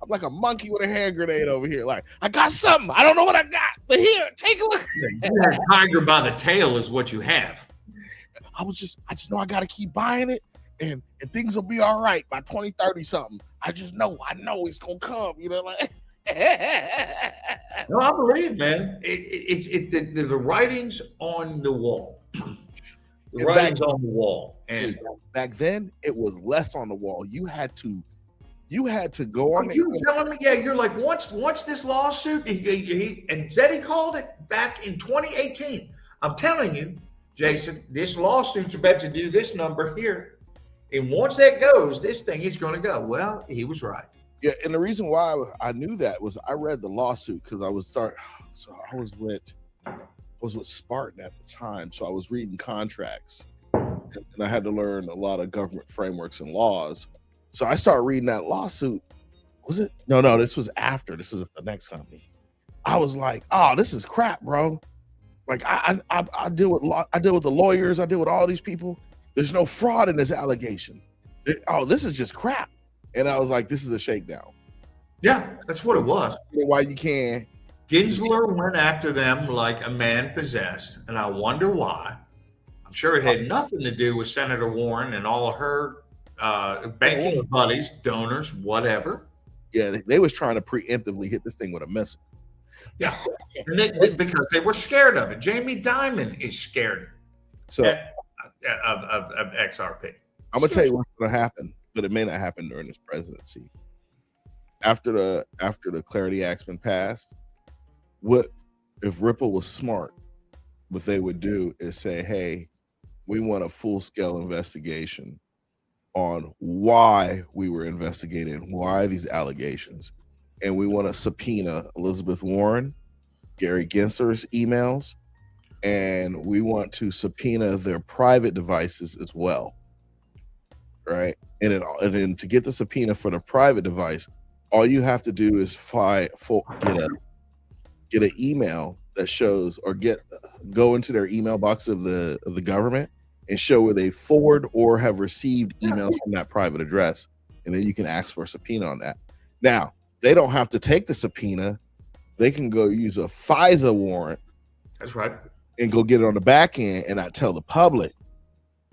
like a monkey with a hand grenade over here. Like, I got something. I don't know what I got, but here, take a look. You're a tiger by the tail is what you have. I just know I got to keep buying it and things will be all right by 2030 something. I know it's going to come, you know, like. No, I believe, man. The writing's on the wall. The writing's on the wall. And back then, it was less on the wall. You had to go on. You telling me? Yeah, you're like once this lawsuit, and Zeddy called it back in 2018. I'm telling you, Jason, this lawsuit's about to do this number here, and once that goes, this thing is going to go. Well, he was right. Yeah, and the reason why I knew that was I read the lawsuit because I was with Spartan at the time, so I was reading contracts, and I had to learn a lot of government frameworks and laws. So I started reading that lawsuit. Was it? No, this was after. This is the next company. I was like, oh, this is crap, bro. Like I deal with the lawyers. I deal with all these people. There's no fraud in this allegation. This is just crap. And I was like, this is a shakedown. Yeah, that's what it was. Why you can. Gensler went after them like a man possessed. And I wonder why. I'm sure it had nothing to do with Senator Warren and all of her banking buddies, donors, whatever. Yeah, they was trying to preemptively hit this thing with a missile. Yeah, and because they were scared of it. Jamie Dimon is scared of XRP. I'm going to tell you what's going to happen. But it may not happen during this presidency. After the Clarity Act's been passed, what if Ripple was smart? What they would do is say, "Hey, we want a full-scale investigation on why we were investigating, why these allegations, and we want to subpoena Elizabeth Warren, Gary Gensler's emails, and we want to subpoena their private devices as well, right? And then to get the subpoena for the private device, all you have to do is get an email that shows, or go into their email box of the government and show where they forward or have received emails from that private address, and then you can ask for a subpoena on that. Now, they don't have to take the subpoena. They can go use a FISA warrant. That's right. And go get it on the back end and not tell the public,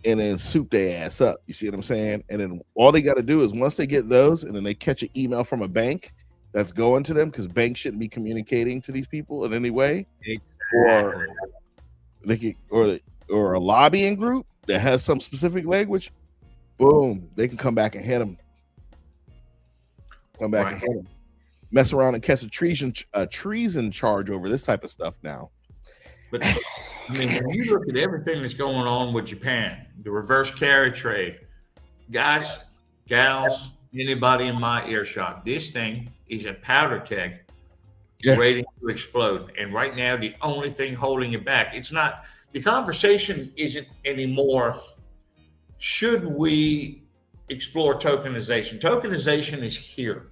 and then soup their ass up. You see what I'm saying? And then all they got to do is, once they get those, and then they catch an email from a bank that's going to them, because banks shouldn't be communicating to these people in any way. Exactly. Or a lobbying group that has some specific language. Boom, they can come back and hit them. And hit them. Mess around and catch a treason charge over this type of stuff now. But I mean, when you look at everything that's going on with Japan, the reverse carry trade, guys, gals, anybody in my earshot, this thing is a powder keg waiting to explode. And right now, the only thing holding it back, the conversation isn't anymore, should we explore tokenization? Tokenization is here.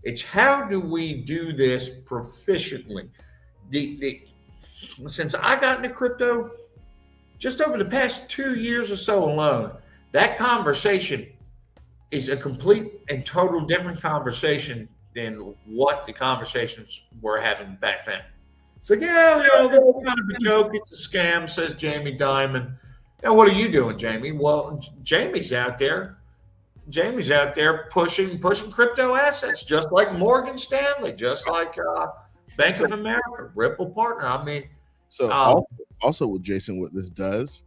It's how do we do this proficiently? Since I got into crypto, just over the past 2 years or so alone, that conversation is a complete and total different conversation than what the conversations we're having back then. It's like, yeah, this is kind of a joke. It's a scam, says Jamie Dimon. Now, what are you doing, Jamie? Well, Jamie's out there pushing crypto assets, just like Morgan Stanley, just like Bank of America, Ripple Partner. I mean, so also with Jason, what this does,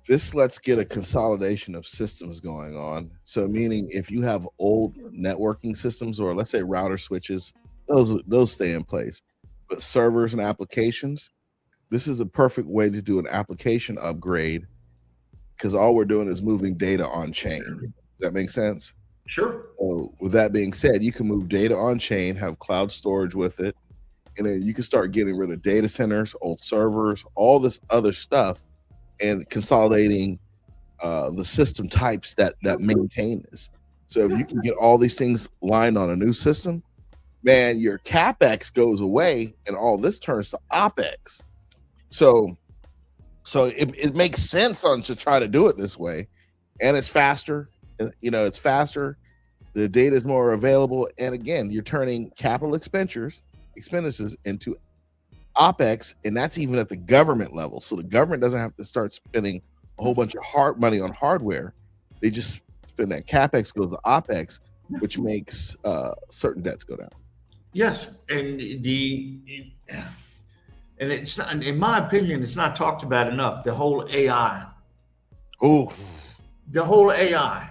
this lets get a consolidation of systems going on. So meaning, if you have old networking systems, or let's say router switches, those stay in place, but servers and applications, this is a perfect way to do an application upgrade, because all we're doing is moving data on chain. Does that make sense? Sure. So with that being said, you can move data on chain, have cloud storage with it, and then you can start getting rid of data centers, old servers, all this other stuff, and consolidating the system types that maintain this. So if you can get all these things lined on a new system, man, your CapEx goes away and all this turns to OpEx. So it makes sense to try to do it this way, and it's faster. It's faster. The data is more available, and again, you're turning capital expenditures into OpEx, and that's even at the government level. So the government doesn't have to start spending a whole bunch of hard money on hardware. They just spend that CapEx goes to OpEx, which makes certain debts go down. Yes, and it's not, in my opinion, it's not talked about enough. The whole AI. Oh, the whole AI,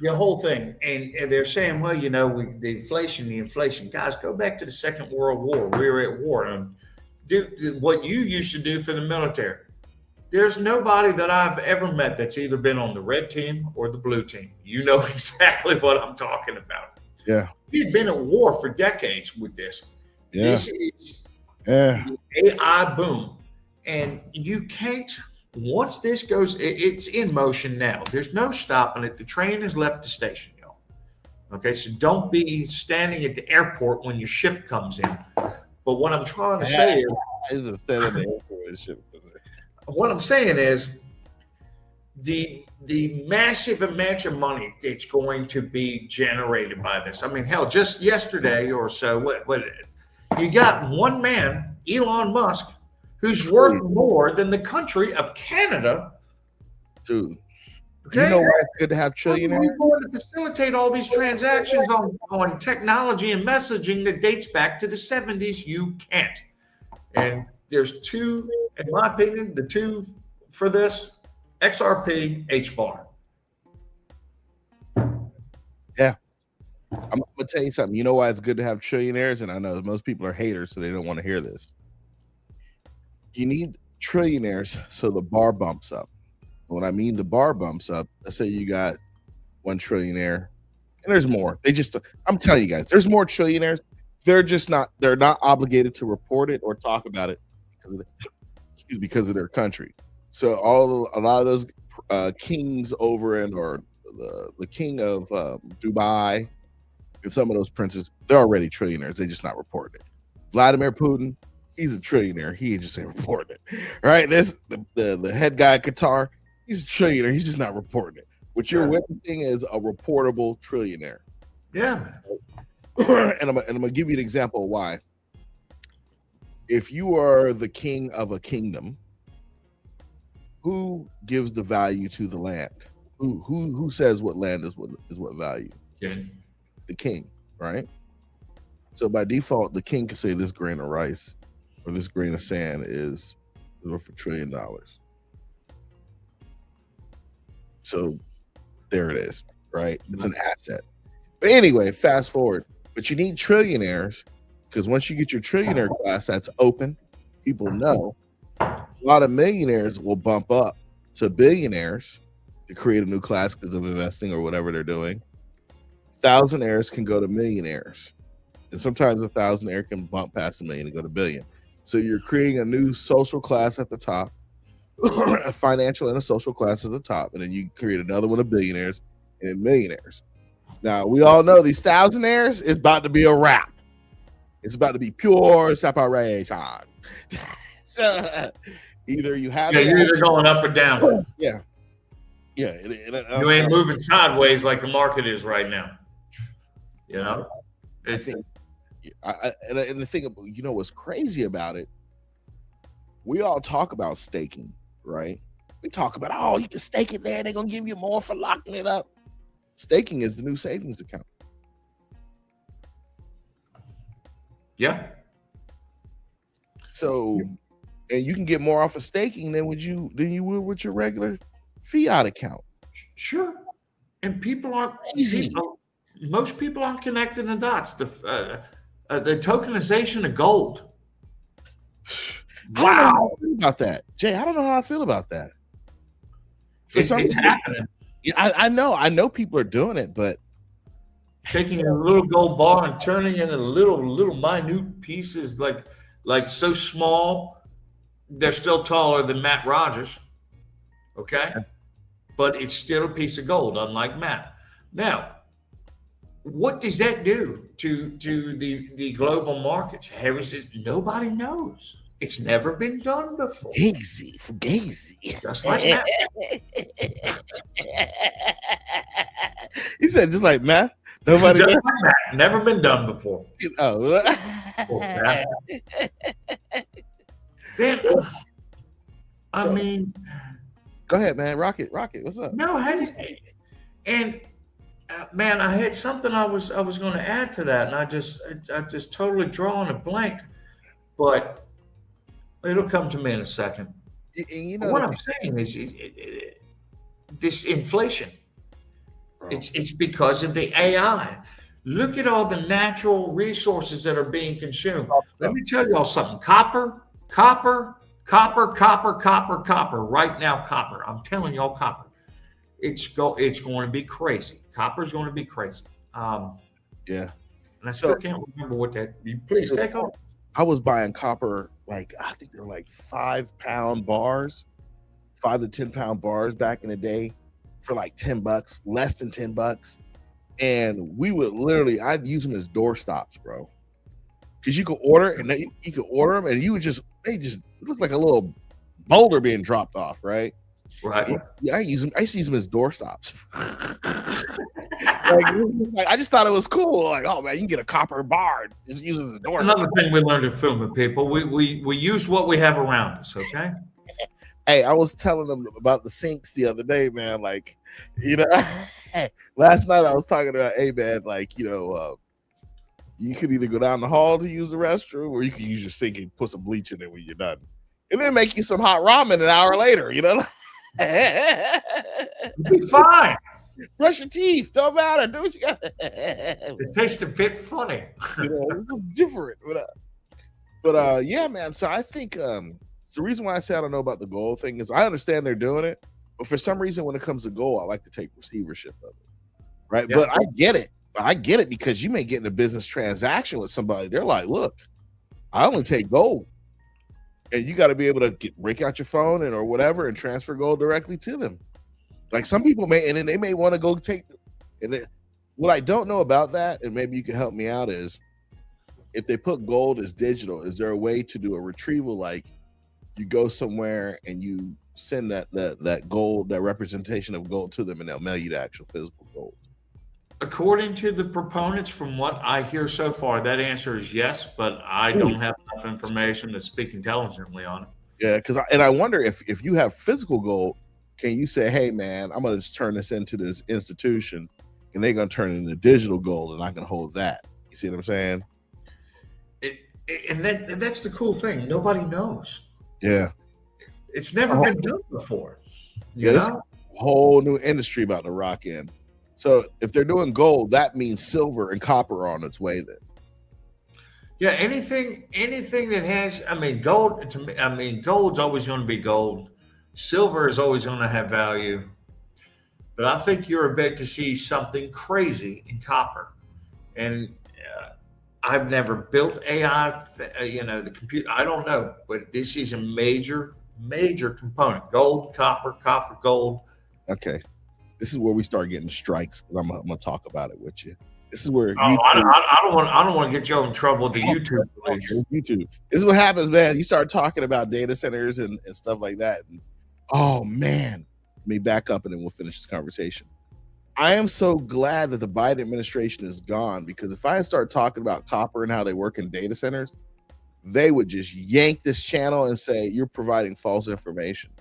the whole thing. And they're saying, well, the inflation. Guys, go back to the Second World War. We were at war. And do what you used to do for the military. There's nobody that I've ever met that's either been on the red team or the blue team. You know exactly what I'm talking about. Yeah. We've been at war for decades with this. Yeah. This is the AI boom. And you can't, once this goes, it's in motion now. There's no stopping it. The train has left the station, y'all. Okay, so don't be standing at the airport when your ship comes in. But what I'm trying to say is, what I'm saying is the massive amount of money that's going to be generated by this. I mean, hell, just yesterday or so, what you got one man, Elon Musk, who's worth more than the country of Canada. Dude, okay? You know why it's good to have trillionaires? We're going to facilitate all these transactions on technology and messaging that dates back to the 70s. You can't. And there's two, in my opinion, the two for this, XRP, HBAR. Yeah. I'm going to tell you something. You know why it's good to have trillionaires? And I know most people are haters, so they don't want to hear this. You need trillionaires so the bar bumps up. When I mean the bar bumps up, let's say you got one trillionaire, and there's more. I'm telling you guys, there's more trillionaires. They're not obligated to report it or talk about it. because of their country. So a lot of those kings over in, or the king of Dubai, and some of those princes, they're already trillionaires. They're just not reporting it. Vladimir Putin, he's a trillionaire. He just ain't reporting it. Right? This the head guy at Qatar, he's a trillionaire. He's just not reporting it. What you're witnessing is a reportable trillionaire. Yeah, man. And I'm gonna give you an example of why. If you are the king of a kingdom, who gives the value to the land? Who says what land is what value? Okay. The king, right? So by default, the king can say this grain of rice or this grain of sand is worth $1 trillion. So there it is, right? It's an asset. But anyway, fast forward. But you need trillionaires, because once you get your trillionaire class, that's open. People know. A lot of millionaires will bump up to billionaires to create a new class because of investing or whatever they're doing. Thousandaires can go to millionaires. And sometimes a thousandaire can bump past $1 million and go to billion. So you're creating a new social class at the top, a financial and a social class at the top. And then you create another one of billionaires and then millionaires. Now, we all know these thousandaires is about to be a wrap. It's about to be pure separation. So either you have... Yeah, you're either going up or down. Yeah. Yeah. You ain't moving sideways like the market is right now. You know? I think... And the thing, you know what's crazy about it? We all talk about staking, right? We talk about, oh, you can stake it there. They're going to give you more for locking it up. Staking is the new savings account. Yeah. So, and you can get more off of staking than you would with your regular fiat account. Sure. And people aren't easy. Most people aren't connecting the dots. The tokenization of gold. Wow. I don't know how I feel about that, Jay. I don't know how I feel about that. It's happening. Yeah, I know people are doing it, but taking a little gold bar and turning it into little minute pieces, like so small, they're still taller than Matt Rogers. Okay, but it's still a piece of gold, unlike Matt. Now, what does that do to the global markets? Harry says nobody knows. It's never been done before. Gazy. Just like that. He said just like math. Nobody just like that. Never been done before. Oh. Then, I mean, go ahead, man. Rocket. What's up? No, man, I had something I was going to add to that, and I just totally drawing a blank, but it'll come to me in a second. You know what I'm saying is this inflation. It's because of the AI. Look at all the natural resources that are being consumed. Let me tell y'all something. Copper. Right now, copper. I'm telling y'all, copper. It's going to be crazy. Copper's going to be crazy. Yeah. And I still can't remember what that. Please take on. I was buying copper, I think they're like 5-pound bars, 5 to 10 pound bars back in the day for like $10, less than $10. And we would I'd use them as door stops, bro. Because you could order and you could order them and they just look like a little boulder being dropped off, right? Right. Yeah, I used to use them as door stops. I just thought it was cool. Like, oh man, you can get a copper bar. Just use it as a door. Another thing we learned at FUMA, people. We use what we have around us. Okay. Hey, I was telling them about the sinks the other day, man. Last night I was talking about, hey man, you could either go down the hall to use the restroom, or you can use your sink and put some bleach in it when you're done, and then make you some hot ramen an hour later. You'll be fine. Brush your teeth. Don't matter. Do what you got. It tastes a bit funny. It's different. But yeah, man. So I think the reason why I say I don't know about the gold thing is I understand they're doing it, but for some reason when it comes to gold, I like to take receivership of it. Right. Yeah. But I get it because you may get in a business transaction with somebody. They're like, look, I only take gold. and you got to be able to break out your phone or whatever and transfer gold directly to them. Like some people may, and then they may want to go take. What I don't know about that, and maybe you can help me out, is if they put gold as digital, is there a way to do a retrieval? Like you go somewhere and you send that gold, that representation of gold to them, and they'll mail you the actual physical gold. According to the proponents, from what I hear so far, that answer is yes, but I don't have enough information to speak intelligently on it. Yeah, because I wonder if you have physical gold, can you say, hey man, I'm gonna just turn this into this institution, and they're gonna turn it into digital gold, and I can hold that. You see what I'm saying? And that's the cool thing. Nobody knows. Yeah, it's never been done before. Yeah, there's a whole new industry about to rock in. So if they're doing gold, that means silver and copper are on its way then. Yeah, anything that has, gold. Gold's always going to be gold. Silver is always going to have value. But I think you're about to see something crazy in copper. And I've never built AI, the computer. I don't know, but this is a major component. Gold, copper, gold. Okay. This is where we start getting strikes. I'm gonna talk about it with you. This is where I don't want to get you in trouble with the YouTube. YouTube. This is what happens, man. You start talking about data centers and stuff like that. And, oh man, let me back up and then we'll finish this conversation. I am so glad that the Biden administration is gone, because if I start talking about copper and how they work in data centers, they would just yank this channel and say you're providing false information.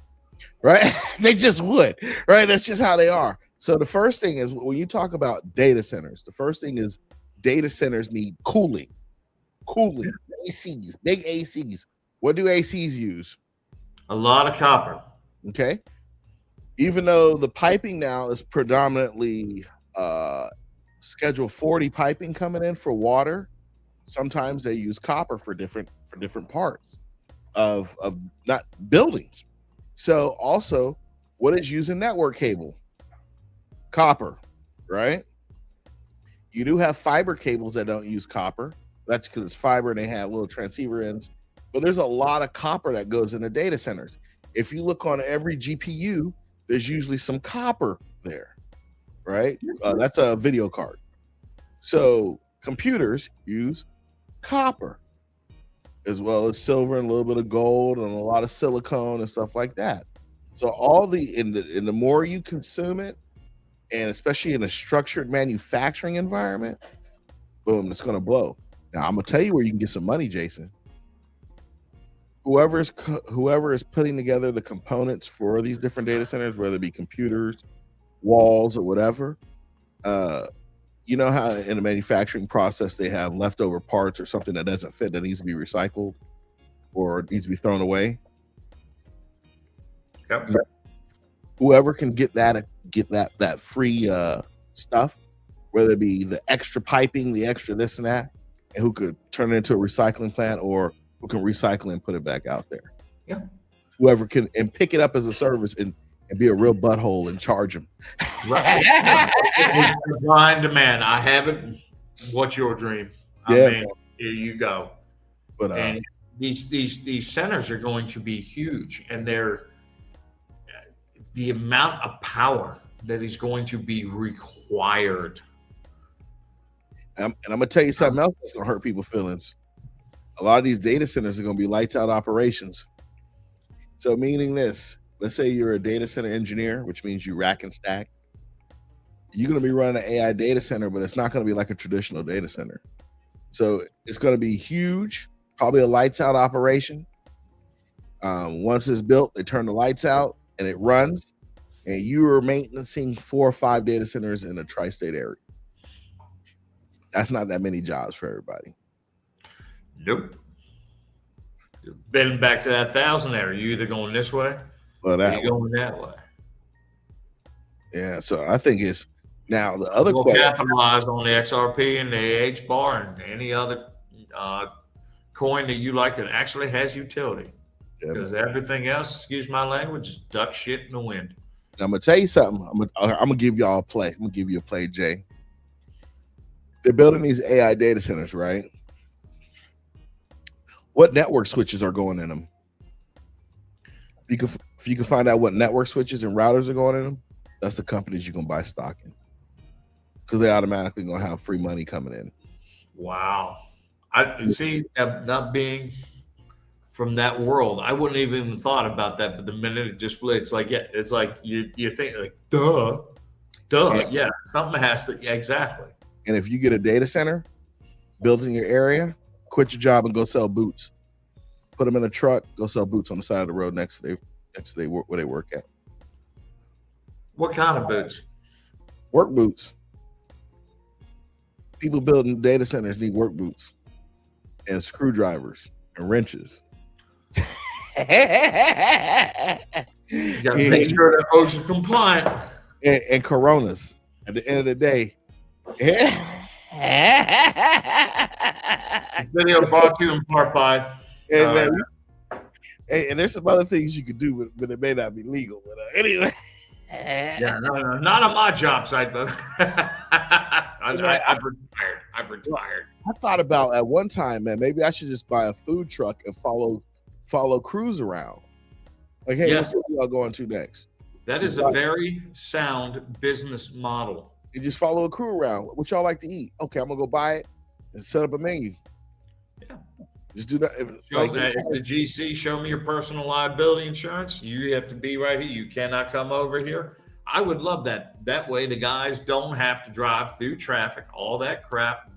Right? They just would, right? That's just how they are. So the first thing is, when you talk about data centers, the first thing is data centers need cooling, ACs, big ACs. What do ACs use? A lot of copper. Okay. Even though the piping now is predominantly Schedule 40 piping coming in for water, sometimes they use copper for different parts of not buildings. So also, what is using network cable? Copper, right? You do have fiber cables that don't use copper. That's because it's fiber and they have little transceiver ends. But there's a lot of copper that goes into data centers. If you look on every GPU, there's usually some copper there, right? That's a video card. So computers use copper, as well as silver and a little bit of gold and a lot of silicone and stuff like that. So in the more you consume it, and especially in a structured manufacturing environment, boom, it's going to blow. Now I'm going to tell you where you can get some money, Jason. Whoever is putting together the components for these different data centers, whether it be computers, walls, or whatever, you know how in the manufacturing process they have leftover parts or something that doesn't fit that needs to be recycled or needs to be thrown away? Yep. Whoever can get that free stuff, whether it be the extra piping, the extra this and that, and who could turn it into a recycling plant, or who can recycle and put it back out there. Yeah. Whoever can and pick it up as a service and be a real butthole and charge them. Right. Supply and demand. I have it. What's your dream? Yeah. Here you go. But and these centers are going to be huge, and the amount of power that is going to be required. And I'm gonna tell you something else that's gonna hurt people's feelings. A lot of these data centers are gonna be lights out operations. So meaning this, let's say you're a data center engineer, which means you rack and stack. You're going to be running an AI data center, but it's not going to be like a traditional data center. So it's going to be huge, probably a lights out operation. Once it's built, they turn the lights out and it runs, and you are maintaining 4 or 5 data centers in a tri-state area. That's not that many jobs for everybody. Nope. Been back to that 1,000 area. You either going this way or you going that way. Yeah, so I think it's now the other question. Capitalize on the XRP and the H bar and any other coin that you like that actually has utility. Because everything else, excuse my language, is duck shit in the wind. Now, I'm gonna tell you something. I'm gonna give y'all a play. I'm gonna give you a play, Jay. They're building these AI data centers, right? What network switches are going in them? If you can find out what network switches and routers are going in them, that's the companies you can buy stock in, because they automatically gonna have free money coming in. Wow. I see, not being from that world, I wouldn't even thought about that. But the minute it just flew, it's like, yeah, it's like you think like, duh, And, yeah, something has to, yeah, exactly. and if you get a data center built in your area, quit your job and go sell boots. Put them in a truck, go sell boots on the side of the road next to where they work at. What kind of boots? Work boots. People building data centers need work boots and screwdrivers and wrenches. You got to make sure they're OSHA compliant. And Coronas. At the end of the day. This video brought to you in part by. And there's some other things you could do, but it may not be legal. But anyway. Yeah, no, not on my job site, but I've retired. I thought about at one time, man, maybe I should just buy a food truck and follow crews around. Like, hey, what's y'all going to next? That is a very sound business model. You just follow a crew around. What y'all like to eat? Okay, I'm gonna go buy it and set up a menu. Yeah. Just do that. Show that the GC, show me your personal liability insurance. You have to be right here. You cannot come over here. I would love that. That way the guys don't have to drive through traffic, all that crap,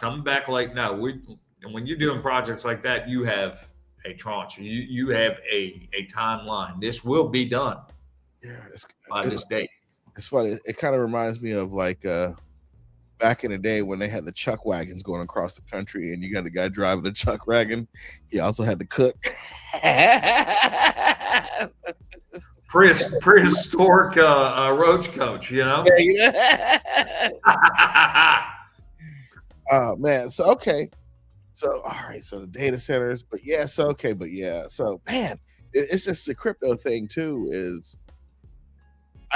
coming back late. No, when you're doing projects like that, you have a tranche. You have a timeline. This will be done by this date. It's funny. It kind of reminds me of like back in the day when they had the chuck wagons going across the country, and you got the guy driving the chuck wagon. He also had to cook. Prehistoric roach coach, you know? Man. So, okay. So, all right. So the data centers, but so, man, it's just the crypto thing too. Is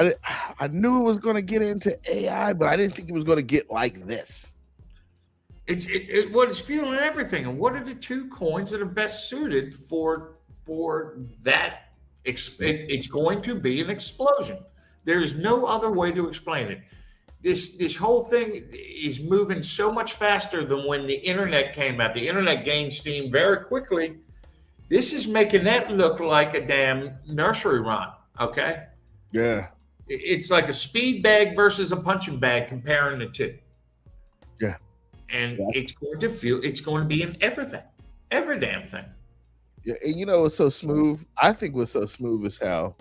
I knew it was going to get into AI, but I didn't think it was going to get like this. It's fueling everything. And what are the two coins that are best suited for that? It's going to be an explosion. There's no other way to explain it. This whole thing is moving so much faster than when the internet came out. The internet gained steam very quickly. This is making that look like a damn nursery rhyme. Okay. Yeah. It's like a speed bag versus a punching bag, comparing the two. Yeah. And it's going to be in everything. Every damn thing. Yeah, and it's so smooth. I think what's so smooth is how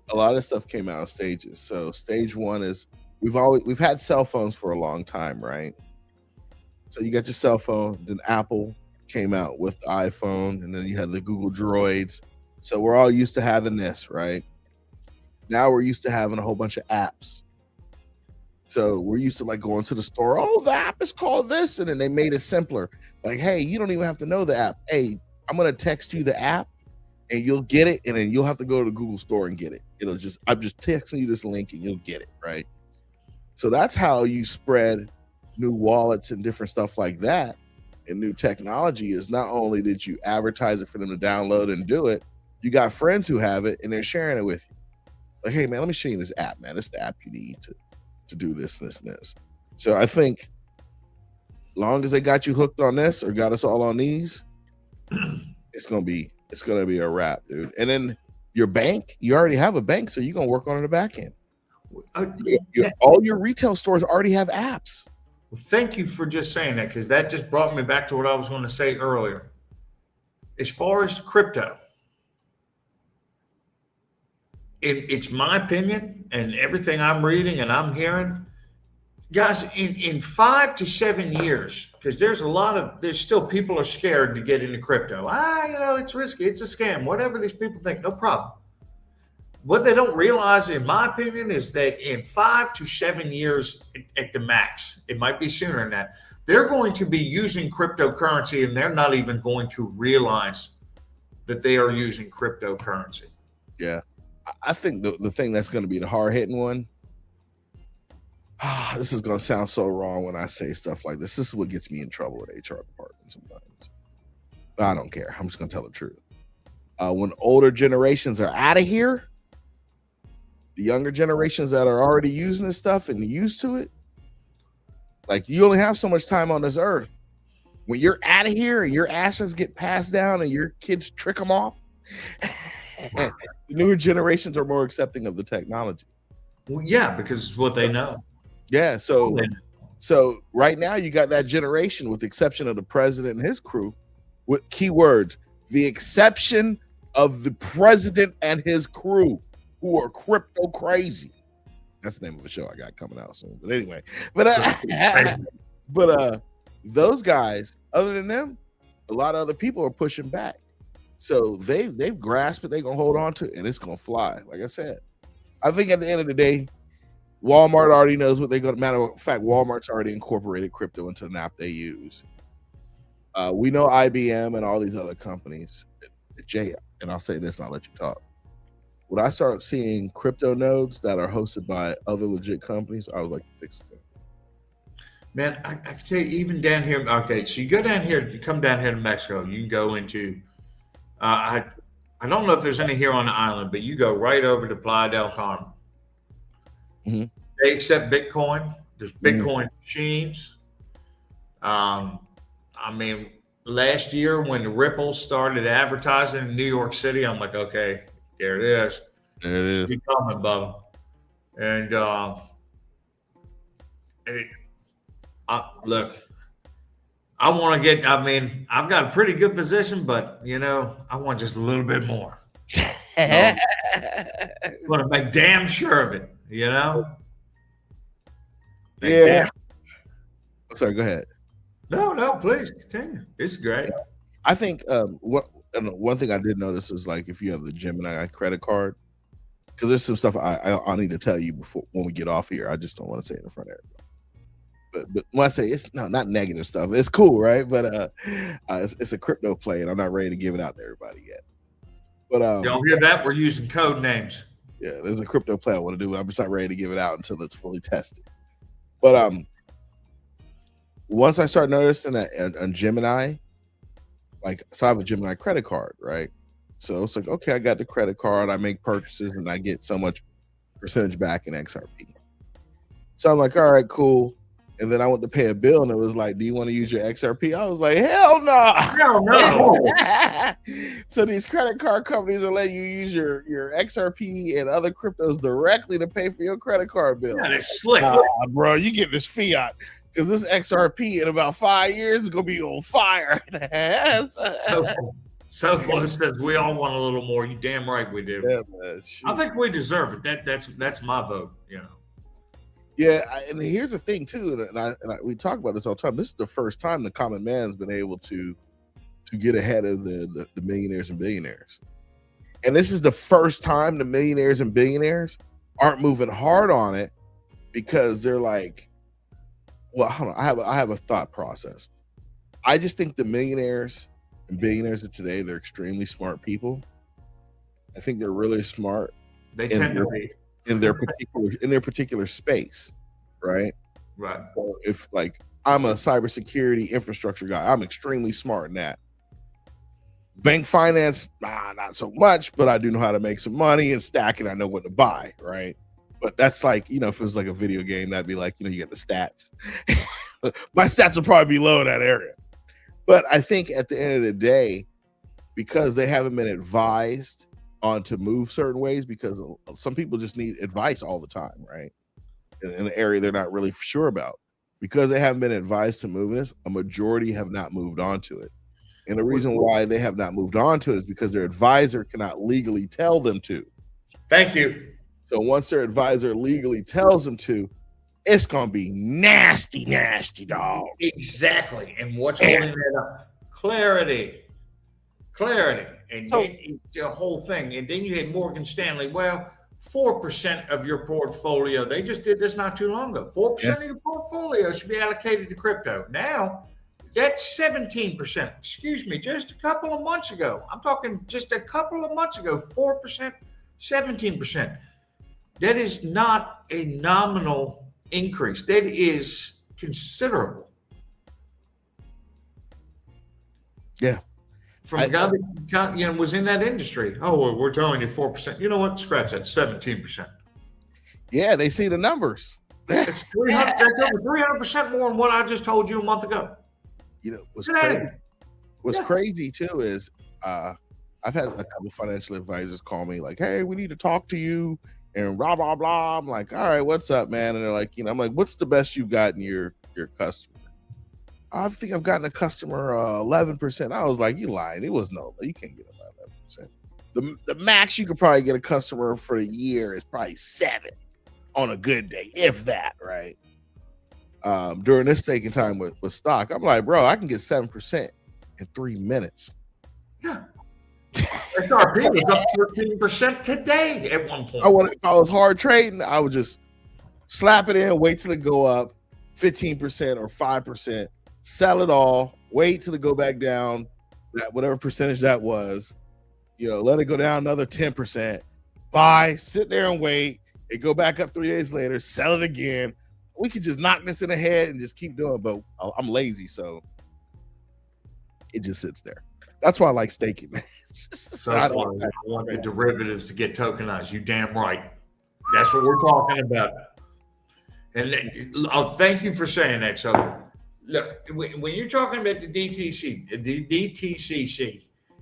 a lot of stuff came out in stages. So stage one is we've had cell phones for a long time, right? So you got your cell phone, then Apple came out with the iPhone, and then you had the Google Droids. So we're all used to having this, right? Now we're used to having a whole bunch of apps. So we're used to like going to the store. Oh, the app is called this, and then they made it simpler. Like, hey, you don't even have to know the app. Hey, I'm gonna text you the app, and you'll get it, and then you'll have to go to the Google store and get it. I'm just texting you this link, and you'll get it, right? So that's how you spread new wallets and different stuff like that, and new technology. Is not only did you advertise it for them to download and do it, you got friends who have it, and they're sharing it with you. Like, hey, man, let me show you this app, man. This is the app you need to do this and this and this. So I think long as they got you hooked on this or got us all on these, it's gonna be a wrap, dude. And then your bank, you already have a bank, so you're gonna work on the back end. All your retail stores already have apps. Well, thank you for just saying that, because that just brought me back to what I was going to say earlier. As far as crypto, it's my opinion, and everything I'm reading and I'm hearing, guys, in 5 to 7 years, because there's still people are scared to get into crypto. It's risky, it's a scam, whatever these people think, no problem. What they don't realize, in my opinion, is that in 5 to 7 years at the max, it might be sooner than that, they're going to be using cryptocurrency, and they're not even going to realize that they are using cryptocurrency. Yeah. I think the thing that's going to be the hard-hitting one, this is going to sound so wrong when I say stuff like this. This is what gets me in trouble with HR departments sometimes. But I don't care. I'm just going to tell the truth. When older generations are out of here, the younger generations that are already using this stuff and used to it, like you only have so much time on this earth. When you're out of here and your assets get passed down and your kids trick them off, the newer generations are more accepting of the technology. Well, yeah, because it's what they know. Yeah, so right now you got that generation, with the exception of the president and his crew, with keywords, the exception of the president and his crew, who are crypto crazy. That's the name of a show I got coming out soon. But anyway, but those guys, other than them, a lot of other people are pushing back. So they've grasped it, they're gonna hold on to it, and it's gonna fly. Like I said, I think at the end of the day, Walmart already knows what they're gonna. Matter of fact, Walmart's already incorporated crypto into an app they use. We know IBM and all these other companies. Jay, and I'll say this, and I'll let you talk. When I start seeing crypto nodes that are hosted by other legit companies, I would like to fix it. Man, I can tell you, even down here. Okay, so you go down here, you come down here to Mexico. You can go into. I don't know if there's any here on the island, but you go right over to Playa del Carmen. Mm-hmm. They accept Bitcoin. There's Bitcoin machines. I mean, last year when Ripple started advertising in New York City, I'm like, okay, there it is. There it is. Keep coming, Bubba. And look, I want to get. I mean, I've got a pretty good position, but I want just a little bit more. I want to make damn sure of it. Yeah. Sorry, go ahead. No, please continue. This is great. I think one thing I did notice is, like, if you have the Gemini credit card, because there's some stuff I need to tell you before when we get off here. I just don't want to say it in front of everybody. But when I say it's not negative stuff, it's cool, right? But it's a crypto play, and I'm not ready to give it out to everybody yet. But y'all hear that? We're using code names. Yeah, there's a crypto play I want to do, but I'm just not ready to give it out until it's fully tested. But once I start noticing that on Gemini, like, so I have a Gemini credit card, right? So it's like, okay, I got the credit card, I make purchases, and I get so much percentage back in XRP. So I'm like, all right, cool. And then I went to pay a bill, and it was like, do you want to use your XRP? I was like, hell no. Hell no. So these credit card companies are letting you use your XRP and other cryptos directly to pay for your credit card bill. Yeah, it's slick. Bro, you get this fiat, because this XRP in about 5 years is going to be on fire. SoFlo says we all want a little more. You damn right we do. Yeah, man, I think we deserve it. That's my vote. Yeah, and here's the thing too, and we talk about this all the time. This is the first time the common man's been able to get ahead of the millionaires and billionaires, and this is the first time the millionaires and billionaires aren't moving hard on it, because they're like, well, hold on, I have a thought process. I just think the millionaires and billionaires of today, they're extremely smart people. I think they're really smart. They tend to be. In their particular space, right? Right. So if, like, I'm a cybersecurity infrastructure guy, I'm extremely smart in that. Bank finance, not so much, but I do know how to make some money and stack it. I know what to buy, right? But that's like, if it was like a video game, that'd be like, you get the stats. My stats will probably be low in that area. But I think at the end of the day, because they haven't been advised on to move certain ways, because some people just need advice all the time, right? In an area they're not really sure about, because they haven't been advised to move this, a majority have not moved on to it. And the reason why they have not moved on to it is because their advisor cannot legally tell them to. Thank you. So once their advisor legally tells them to, it's gonna be nasty, dog. Exactly. And what's holding that up? Clarity. And then the whole thing. And then you had Morgan Stanley. Well, 4% of your portfolio, they just did this not too long ago. 4% of your portfolio should be allocated to crypto. Now, that's 17%. Excuse me, just a couple of months ago. I'm talking just a couple of months ago, 4%, 17%. That is not a nominal increase. That is considerable. Yeah. from a guy that was in that industry. Oh, well, we're telling you 4%. You know what? Scratch that, 17%. Yeah, they see the numbers. It's 300. That's over 300% more than what I just told you a month ago. What's crazy too is I've had a couple financial advisors call me like, "Hey, we need to talk to you," and blah blah blah. I'm like, "All right, what's up, man?" And they're like, I'm like, "What's the best you've gotten your customer?" I think I've gotten a customer 11%. I was like, "You lying? It was no, you can't get about 11%. The max you could probably get a customer for a year is probably 7 on a good day, if that, right?" During this taking time with stock, I'm like, bro, I can get 7% in 3 minutes. Yeah. SRP was up 13% today at one point. If I was hard trading, I would just slap it in, wait till it go up 15% or 5%, sell it all, wait till it go back down, that whatever percentage that was, let it go down another 10%, buy, sit there and wait, it go back up 3 days later, sell it again. We could just knock this in the head and just keep doing it, but I'm lazy, so it just sits there. That's why I like staking, man. So I want the derivatives to get tokenized. You damn right. That's what we're talking about. And thank you for saying that. So, look, when you're talking about the DTCC,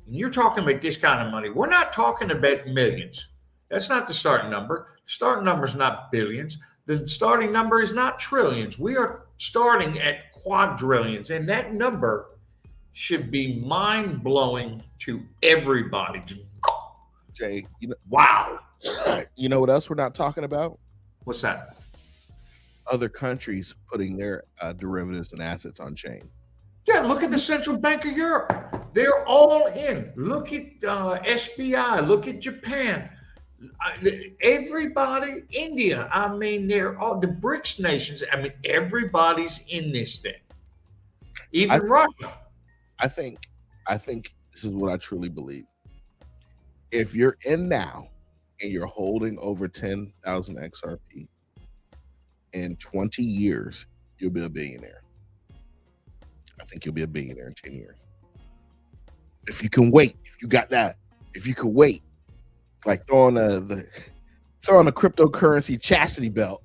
and you're talking about this kind of money, we're not talking about millions. That's not the starting number. The starting number is not billions. The starting number is not trillions. We are starting at quadrillions, and that number should be mind-blowing to everybody. Jay, wow. You know what else we're not talking about? What's that? Other countries putting their derivatives and assets on chain. Yeah, look at the Central Bank of Europe. They're all in. Look at SBI. Look at Japan. Everybody, India. I mean, they're all the BRICS nations. I mean, everybody's in this thing. Even Russia. I think this is what I truly believe. If you're in now and you're holding over 10,000 XRP, in 20 years, you'll be a billionaire. I think you'll be a billionaire in 10 years. If you can wait, if you got that, if you can wait, like throwing a cryptocurrency chastity belt.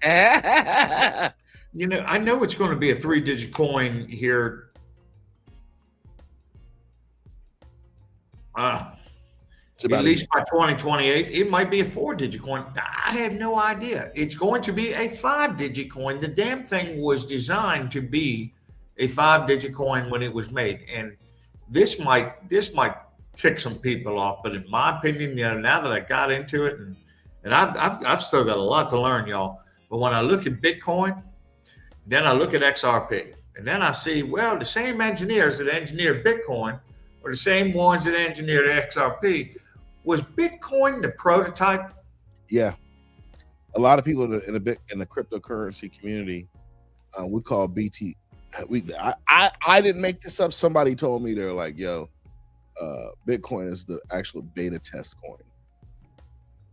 I know it's going to be a 3-digit coin here. At least by 2028, it might be a 4-digit coin. I have no idea. It's going to be a 5-digit coin. The damn thing was designed to be a 5-digit coin when it was made, and this might tick some people off. But in my opinion, now that I got into it, and I've still got a lot to learn, y'all. But when I look at Bitcoin, then I look at XRP, and then I see, well, the same engineers that engineered Bitcoin are the same ones that engineered XRP. Was Bitcoin the prototype? Yeah, a lot of people in the cryptocurrency community, we call BT. I didn't make this up. Somebody told me, they're like, "Yo, Bitcoin is the actual beta test coin."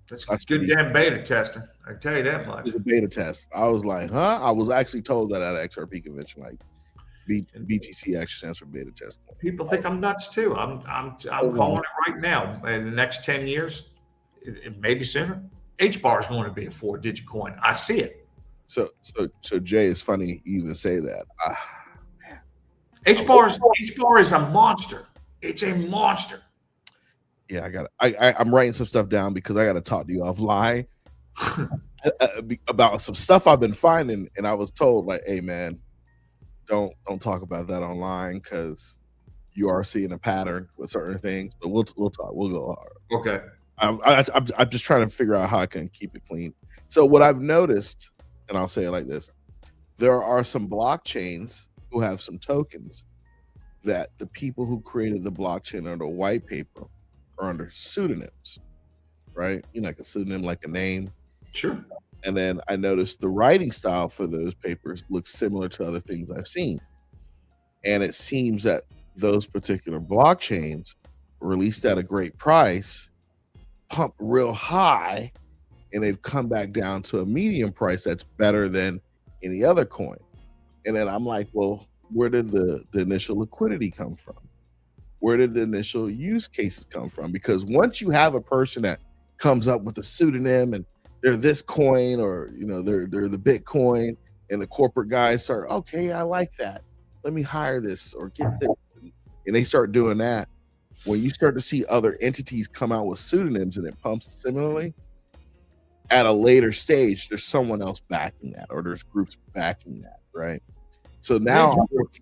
That's good damn beta testing. I tell you that much. It's a beta test. I was like, huh? I was actually told that at XRP convention, like BTC actually stands for beta test coin. People think I'm nuts too. I'm calling it right now. In the next 10 years, maybe sooner, HBAR is going to be a 4-digit coin. I see it. So Jay, it's funny you even say that. HBAR is a monster. It's a monster. Yeah, I'm writing some stuff down because I got to talk to you offline about some stuff I've been finding, and I was told, like, hey man, don't talk about that online because you are seeing a pattern with certain things. But we'll talk. We'll go hard. Okay. I'm just trying to figure out how I can keep it clean. So what I've noticed, and I'll say it like this: there are some blockchains who have some tokens that the people who created the blockchain under white paper are under pseudonyms, right? Like a pseudonym, like a name. Sure. And then I noticed the writing style for those papers looks similar to other things I've seen. And it seems that those particular blockchains released at a great price, pumped real high, and they've come back down to a medium price that's better than any other coin. And then I'm like, well, where did the initial liquidity come from? where did the initial use cases come from? Because once you have a person that comes up with a pseudonym and they're this coin, or they're the Bitcoin, and the corporate guys start, okay, I like that, let me hire this or get this, and they start doing that. When you start to see other entities come out with pseudonyms and it pumps similarly, at a later stage, there's someone else backing that, or there's groups backing that, right? So now,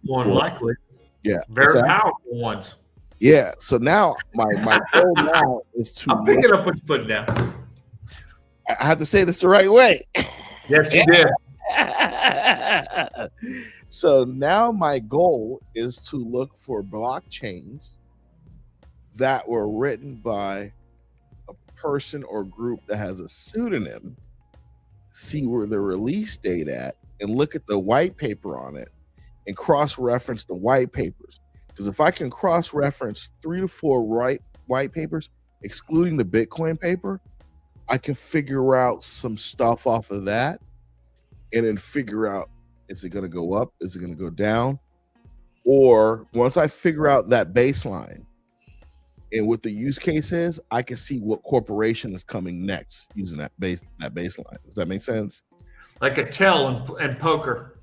more likely, yeah, very powerful ones. Yeah. So now my goal now is to. I'm picking up what you're putting down. I have to say this the right way. Yes, you did. So now my goal is to look for blockchains that were written by a person or group that has a pseudonym, see where the release date at, and look at the white paper on it and cross-reference the white papers. Because if I can cross-reference 3 to 4 white papers, excluding the Bitcoin paper, I can figure out some stuff off of that, and then figure out, is it going to go up? Is it going to go down? Or once I figure out that baseline and what the use case is, I can see what corporation is coming next using that baseline. Does that make sense? Like a tell in poker.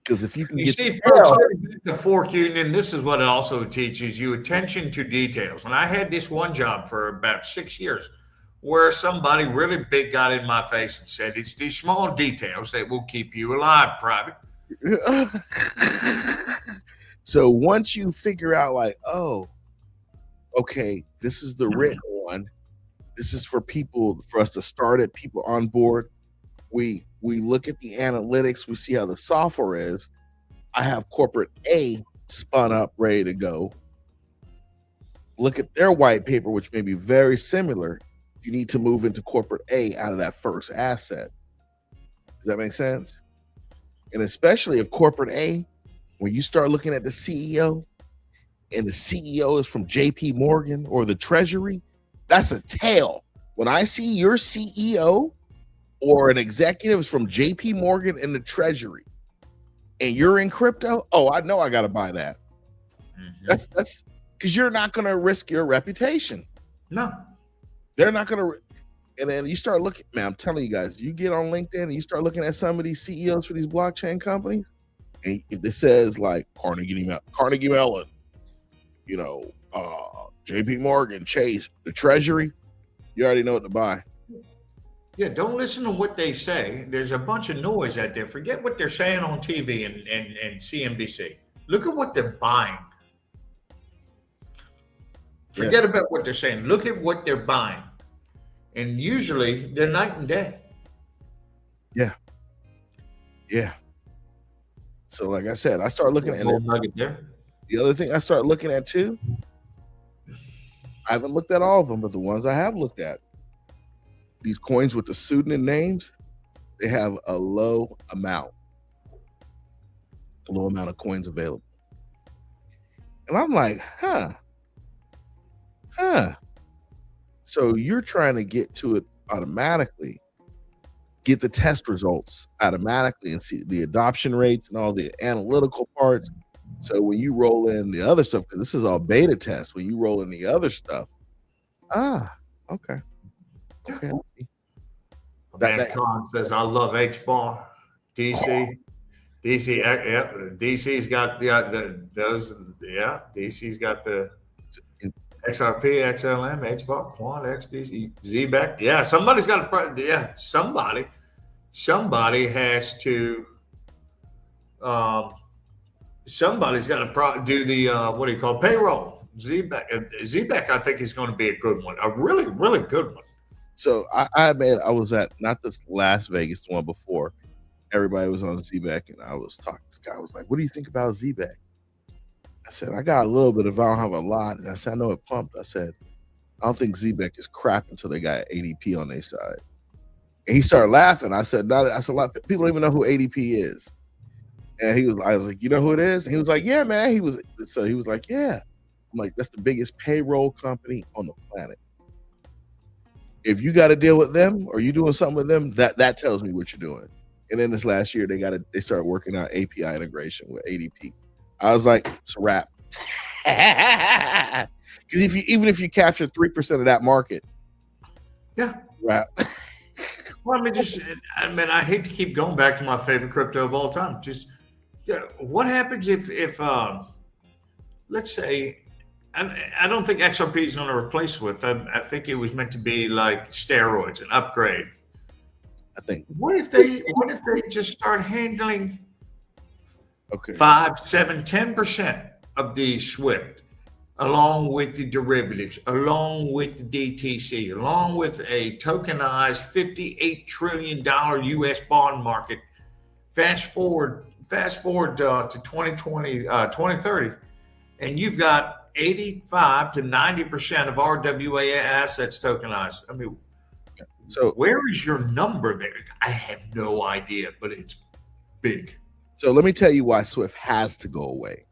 Because if you can the fork union, this is what it also teaches you: attention to details. And I had this one job for about 6 years where somebody really big got in my face and said, it's these small details that will keep you alive, Private. So once you figure out, like, oh, okay, this is the written one, this is for us to start it, people on board. We look at the analytics, we see how the software is. I have corporate A spun up, ready to go. Look at their white paper, which may be very similar. You need to move into corporate A out of that first asset. Does that make sense? And especially if corporate A, when you start looking at the CEO, and the CEO is from JP Morgan or the Treasury, that's a tail. When I see your CEO or an executive is from JP Morgan and the Treasury, and you're in crypto, oh, I know I got to buy that. Mm-hmm. That's because you're not going to risk your reputation. No, they're not going to. And then you start looking, man, I'm telling you guys, you get on LinkedIn and you start looking at some of these CEOs for these blockchain companies, and if it says like Carnegie Mellon, JP Morgan, Chase, the Treasury, you already know what to buy. Yeah, don't listen to what they say. There's a bunch of noise out there. Forget what they're saying on TV and CNBC. Look at what they're buying. Forget about what they're saying. Look at what they're buying. And usually they're night and day. Yeah. Yeah. So like I said, I start looking at there. The other thing I start looking at too, I haven't looked at all of them, but the ones I have looked at, these coins with the pseudonym names, they have a low amount of coins available. And I'm like, huh. So you're trying to get to it automatically, get the test results automatically and see the adoption rates and all the analytical parts. So when you roll in the other stuff, because this is all beta test, when you roll in the other stuff, okay. That Con says, I love H-bar. DC's got DC's got the XRP, XLM, H-bar, Quant, XDC, ZBAC. Yeah, somebody's got to, somebody has to, somebody's got to do the, payroll. ZBAC, I think is going to be a good one, a really, really good one. So I admit I was at not this Las Vegas, the one before. Everybody was on ZBAC, and I was talking. This guy was like, "What do you think about ZBAC?" I said, "I got a little bit of. I don't have a lot." And I said, "I know it pumped." I said, "I don't think ZBAC is crap until they got ADP on their side." And he started laughing. I said, "A lot of people don't even know who ADP is." And I was like, "You know who it is?" And he was like, "Yeah, man." He was like, "Yeah." I'm like, "That's the biggest payroll company on the planet. If you got to deal with them or you doing something with them, that tells me what you're doing." And then this last year, they started working out API integration with ADP. I was like, it's a wrap. Because even if you capture 3% of that market, Yeah. right? Well, I hate to keep going back to my favorite crypto of all time. Just what happens if let's say, I don't think XRP is going to replace Swift. I think it was meant to be like steroids, an upgrade. I think. What if they just start handling 5, 7, 10% of the Swift, along with the derivatives, along with the DTC, along with a tokenized $58 trillion U.S. bond market. Fast forward to 2030, and you've got 85 to 90% of RWA assets tokenized. I mean, so where is your number there? I have no idea, but it's big. So let me tell you why Swift has to go away.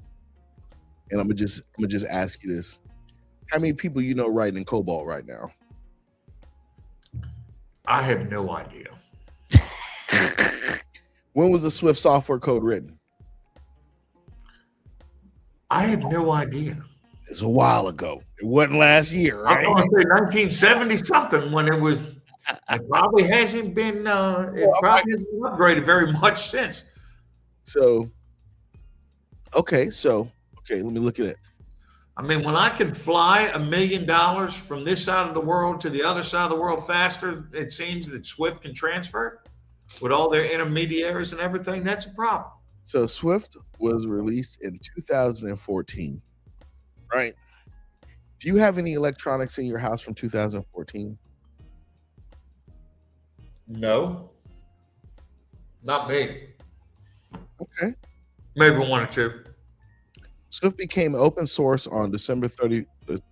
And I'm gonna just ask you this: how many people you know writing in Cobalt right now? I have no idea. When was the Swift software code written? I have no idea. It's a while ago. It wasn't last year, right? I'm going to say 1970 something when it was. It probably hasn't been. Hasn't been upgraded very much since. So, okay, let me look at it. I mean, when I can fly $1 million from this side of the world to the other side of the world faster, it seems that Swift can transfer with all their intermediaries and everything. That's a problem. So Swift was released in 2014, right? Do you have any electronics in your house from 2014? No, not me. Okay. Maybe one or two. Swift became open source on December 3rd,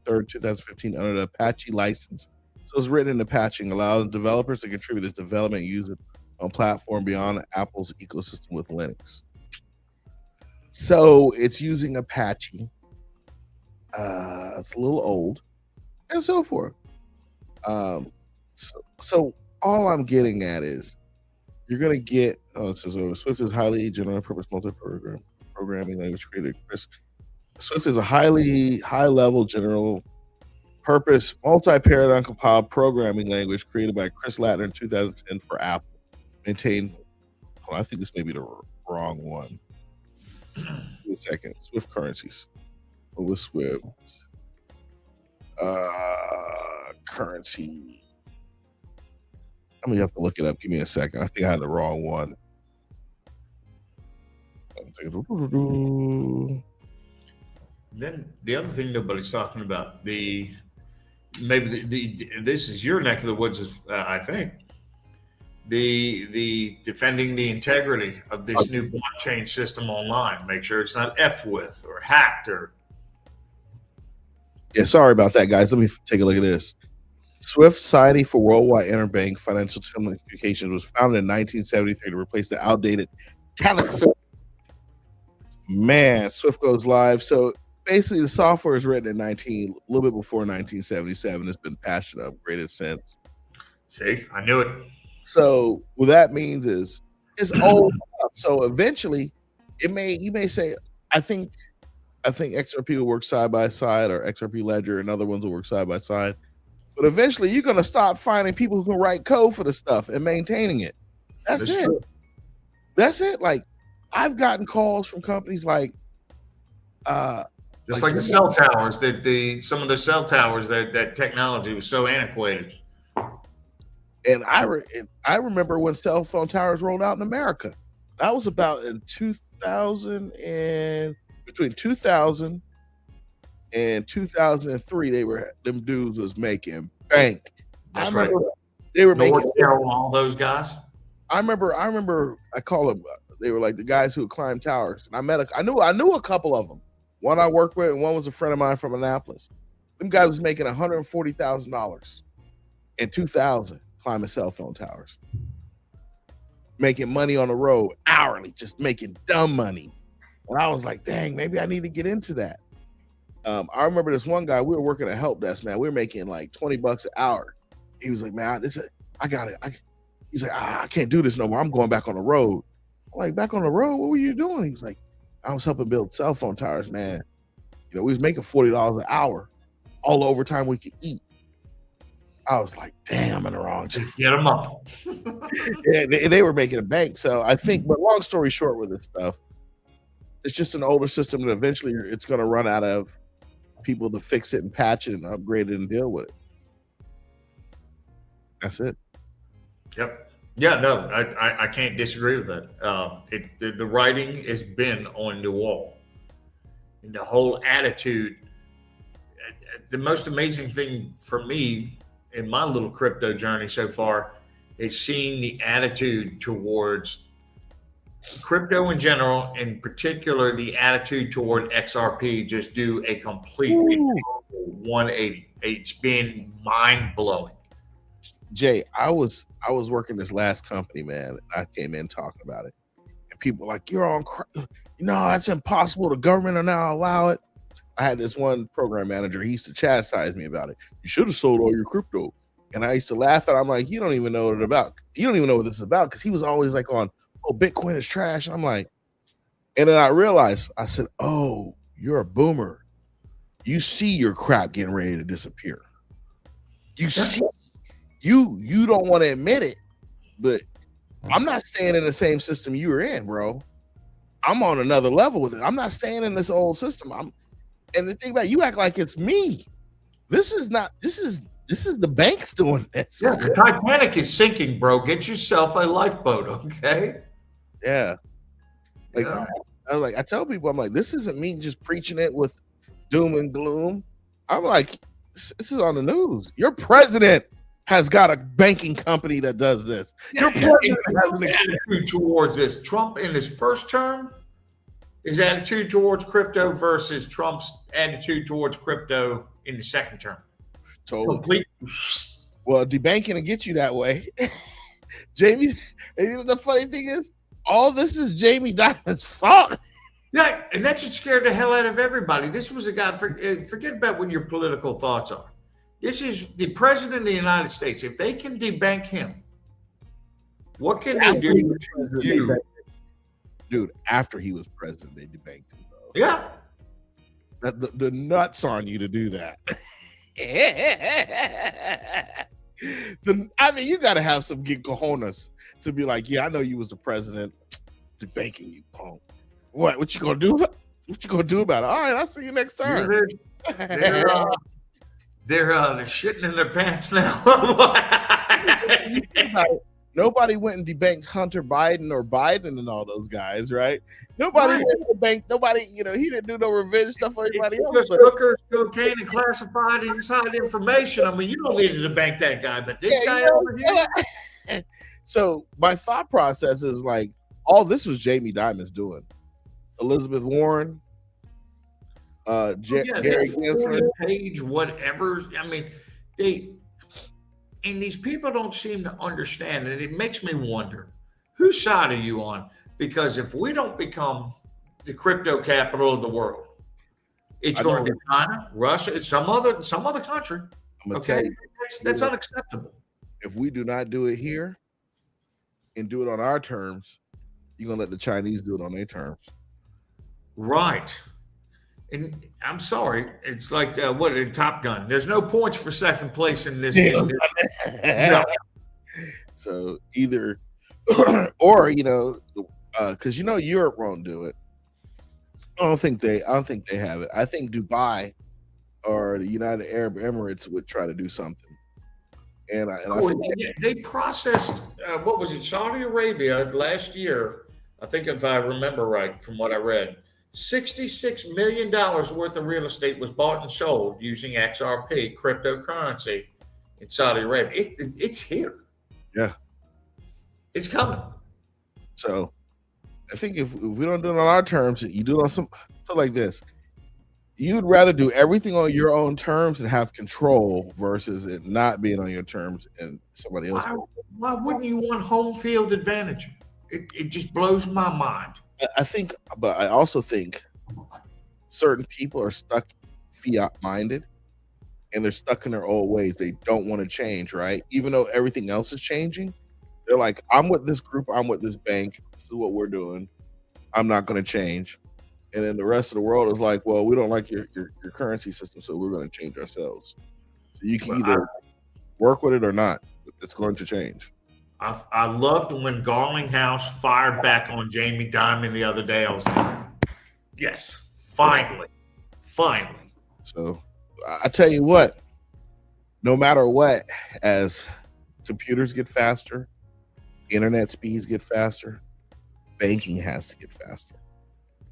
2015 under the Apache license. So it's written in Apache and allows developers to contribute its development and use it on platform beyond Apple's ecosystem with Linux. So it's using Apache. It's a little old and so forth. So all I'm getting at is you're going to get, it says Swift is highly general purpose programming language created. Swift is a high-level general purpose multi-paradigm compiled programming language created by Chris Latner in 2010 for Apple. I think this may be the wrong one. Give me a second. Swift currencies. What was Swift? Currency. I'm gonna have to look it up. Give me a second. I think I had the wrong one. Then the other thing nobody's talking about, this is your neck of the woods, I think. The defending the integrity of this new blockchain system online. Make sure it's not with or hacked or. Yeah, sorry about that, guys. Let me take a look at this. Swift Society for Worldwide Interbank Financial Communications was founded in 1973 to replace the outdated Telex. Man, Swift goes live. So basically, the software is written in a little bit before 1977. It's been patched and upgraded since. See, I knew it. So what that means is it's old stuff. So eventually, you may say, I think XRP will work side by side, or XRP Ledger and other ones will work side by side. But eventually, you're going to stop finding people who can write code for the stuff and maintaining it. That's it. True. That's it. Like, I've gotten calls from companies like, just like the cell towers. Some of the cell towers that technology was so antiquated. And I remember when cell phone towers rolled out in America. That was about in 2000 and between 2000 and 2003. Them dudes was making bank. That's right. They were making all those guys. I remember. I call them. They were like the guys who would climb towers. And I knew a couple of them. One I worked with, and one was a friend of mine from Annapolis. Them guys was making $140,000 in 2000 climbing cell phone towers, making money on the road hourly, just making dumb money. And I was like, dang, maybe I need to get into that. I remember this one guy, we were working at help desk, man. We were making like $20 an hour. He was like, man, I got it. He's like, I can't do this no more. I'm going back on the road. I'm like, back on the road? What were you doing? He was like, I was helping build cell phone towers, man. You know, we was making $40 an hour, all the overtime we could eat. I was like, damn, I'm in the wrong job. Get them up. Yeah, they were making a bank. So I think, but long story short with this stuff, it's just an older system, and eventually it's going to run out of people to fix it and patch it and upgrade it and deal with it. That's it. Yep. Yeah, no, I can't disagree with that. The writing has been on the wall. And the whole attitude, the most amazing thing for me in my little crypto journey so far is seeing the attitude towards crypto in general, in particular, the attitude toward XRP just do a complete 180. It's been mind blowing. Jay, I was working this last company, man. I came in talking about it, and people were like, "You're on, no, that's impossible. The government will not allow it." I had this one program manager. He used to chastise me about it. You should have sold all your crypto, and I used to laugh at him. I'm like, "You don't even know what it's about. You don't even know what this is about," because he was always like on, "Oh, Bitcoin is trash." And I'm like, and then I realized, I said, "Oh, you're a boomer. You see your crap getting ready to disappear. You see." You don't want to admit it, but I'm not staying in the same system you were in, bro. I'm on another level with it. I'm not staying in this old system. And the thing about it, you act like it's me. This is the banks doing this. Yeah, the Titanic is sinking, bro. Get yourself a lifeboat, okay? Yeah. Like I tell people, I'm like, this isn't me just preaching it with doom and gloom. I'm like, this is on the news. Your president has got a banking company that does this. Your president has an attitude towards this. Trump in his first term, his attitude towards crypto versus Trump's attitude towards crypto in the second term. Totally. Complete. Well, debanking will get you that way. Jamie, and the funny thing is, all this is Jamie Dimon's fault. Yeah, and that should scare the hell out of everybody. This was a guy, forget about what your political thoughts are. This is the president of the United States. If they can debank him, what can they do to you? Dude, after he was president, they debanked him, though. Yeah. The nuts on you to do that. I mean, you got to have some good cojones to be like, yeah, I know you was the president, debanking you, punk. What you gonna do? What you gonna do about it? All right, I'll see you next time. They're shitting in their pants now. Nobody went and debanked Hunter Biden or Biden and all those guys, right? Nobody went to bank. Nobody, he didn't do no revenge stuff for anybody else. Just hookers, cocaine, and classified inside information. I mean, you don't need to bank that guy, but this guy over here. So my thought process is like, all this was Jamie Dimon's doing. Elizabeth Warren, Gary Gensler, page, whatever. I mean, and these people don't seem to understand, and it makes me wonder, whose side are you on? Because if we don't become the crypto capital of the world, it's going to be China, Russia, some other country. Okay, that's unacceptable. If we do not do it here and do it on our terms, you're gonna let the Chinese do it on their terms. Right. And I'm sorry, it's like what in Top Gun. There's no points for second place in this. No. So either or because Europe won't do it. I don't think they have it. I think Dubai or the United Arab Emirates would try to do something. And I think they processed what was it, Saudi Arabia last year? I think if I remember right from what I read, $66 million worth of real estate was bought and sold using XRP cryptocurrency in Saudi Arabia. It's here. Yeah, it's coming. So I think if we don't do it on our terms, you do it on something like this. You'd rather do everything on your own terms and have control versus it not being on your terms and somebody else. Why wouldn't you want home field advantage? It just blows my mind. But I also think certain people are stuck fiat minded and they're stuck in their old ways. They don't want to change, right? Even though everything else is changing, they're like, I'm with this group, I'm with this bank, this is what we're doing. I'm not going to change. And then the rest of the world is like, well, we don't like your currency system, so we're going to change ourselves. So you can either work with it or not. It's going to change. I loved when Garlinghouse fired back on Jamie Dimon the other day. I was like, yes, finally. So I tell you what, no matter what, as computers get faster, internet speeds get faster, banking has to get faster.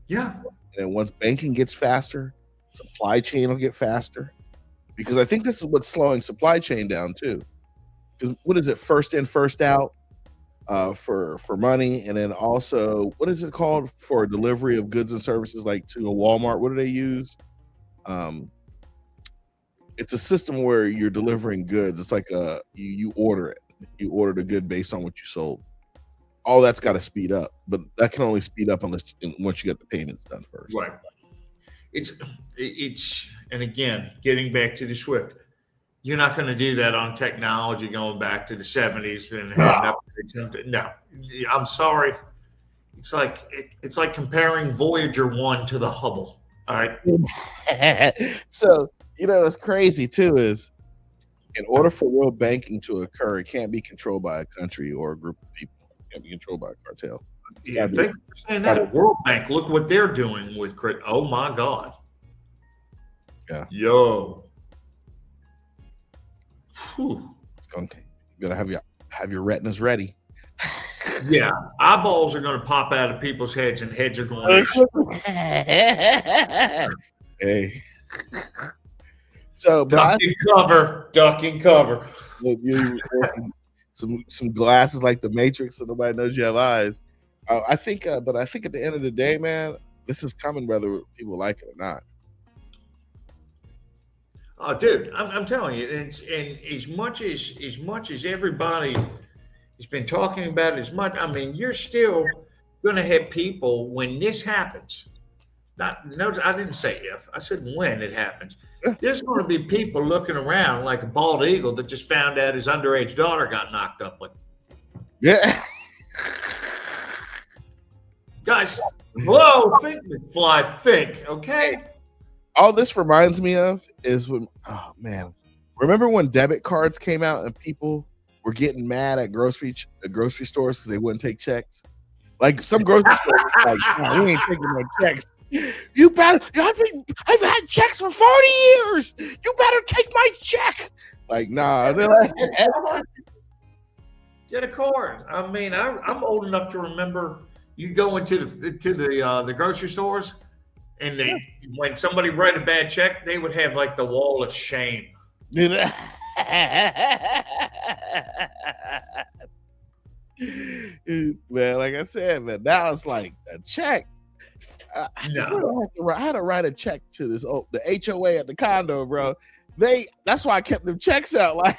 Yeah. And once banking gets faster, supply chain will get faster. Because I think this is what's slowing supply chain down too. Because what is it? First in, first out for money. And then also, what is it called for delivery of goods and services, like to a Walmart? What do they use? It's a system where you're delivering goods. It's like you order it. You order the good based on what you sold. All that's got to speed up, but that can only speed up once you get the payments done first. Right. It's and again, getting back to the Swift, you're not going to do that on technology going back to the 70s and having upgrades. No, I'm sorry. It's like comparing Voyager 1 to the Hubble. All right. So, what's crazy too is, in order for world banking to occur, it can't be controlled by a country or a group of people. It can't be controlled by a cartel. Yeah, thank you for saying that. World Bank, look what they're doing with crypto. Oh my God. Yeah. Yo. Whew. You gotta have your retinas ready. Yeah, eyeballs are going to pop out of people's heads, and heads are going to. Hey. So, duck and cover. Some glasses like the Matrix, so nobody knows you have eyes. I think at the end of the day, man, this is coming whether people like it or not. Oh, dude, I'm telling you, and as much as everybody has been talking about it, I mean, you're still going to have people when this happens. I didn't say if. I said when it happens. There's going to be people looking around like a bald eagle that just found out his underage daughter got knocked up with. Yeah. Guys, hello, think, McFly, think, okay? All this reminds me of is when, oh man, remember when debit cards came out and people were getting mad at grocery stores because they wouldn't take checks? Like some grocery stores, like, oh, we ain't taking no checks. You better. I've had checks for 40 years. You better take my check. Like, nah. They're like, get a card. I mean, I'm old enough to remember you go into the grocery stores, and when somebody write a bad check, they would have like the wall of shame. Man, like I said, man, now it's like a check. I had to write a check to the HOA at the condo, bro. That's why I kept them checks out, like,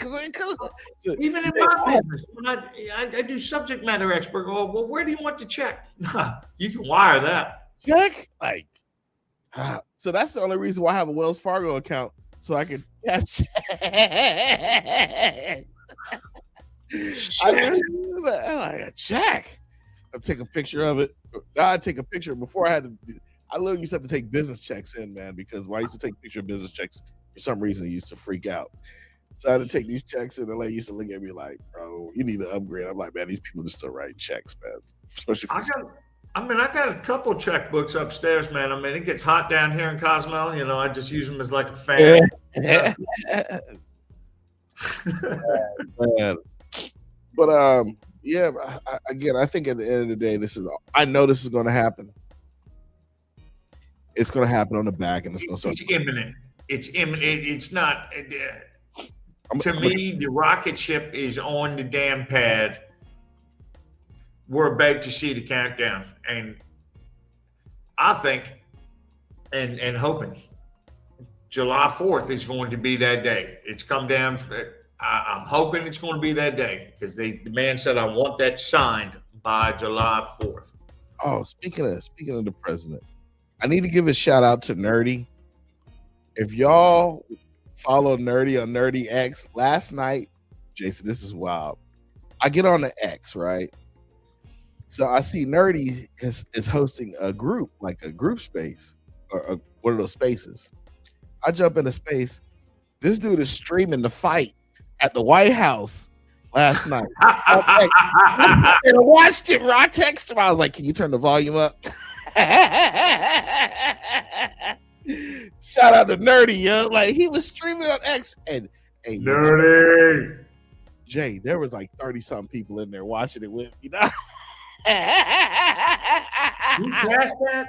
even in my business, when I do subject matter expert, well, where do you want the check? You can wire that check, like. So that's the only reason why I have a Wells Fargo account, so I can cash. I check. I'll take a picture of it. I'd take a picture before I literally used to have to take business checks in, man, because when I used to take a picture of business checks, for some reason, I used to freak out. So I had to take these checks in, and they used to look at me like, bro, you need to upgrade. I'm like, man, these people just still write checks, man. Especially for I got a couple of checkbooks upstairs, man. I mean, it gets hot down here in Cozumel. I just use them as like a fan. But yeah, I think at the end of the day, I know this is going to happen. It's going to happen on the back, and it's going to start. It's imminent. It's imminent. It's not. To me, the rocket ship is on the damn pad. We're about to see the countdown, and I think, and hoping, July 4th is going to be that day. It's come down. I'm hoping it's going to be that day because the man said, I want that signed by July 4th. Oh, speaking of the president, I need to give a shout out to Nerdy. If y'all follow Nerdy on Nerdy X, last night, Jason, this is wild. I get on the X, right? So I see Nerdy is hosting a group, like a group space, or one of those spaces. I jump into space. This dude is streaming the fight at the White House last night. I watched it. I texted him. I was like, "Can you turn the volume up?" Shout out to Nerdy, yo. Like, he was streaming on X, and Nerdy. Jay, there was like 30-something people in there watching it with me. You passed that?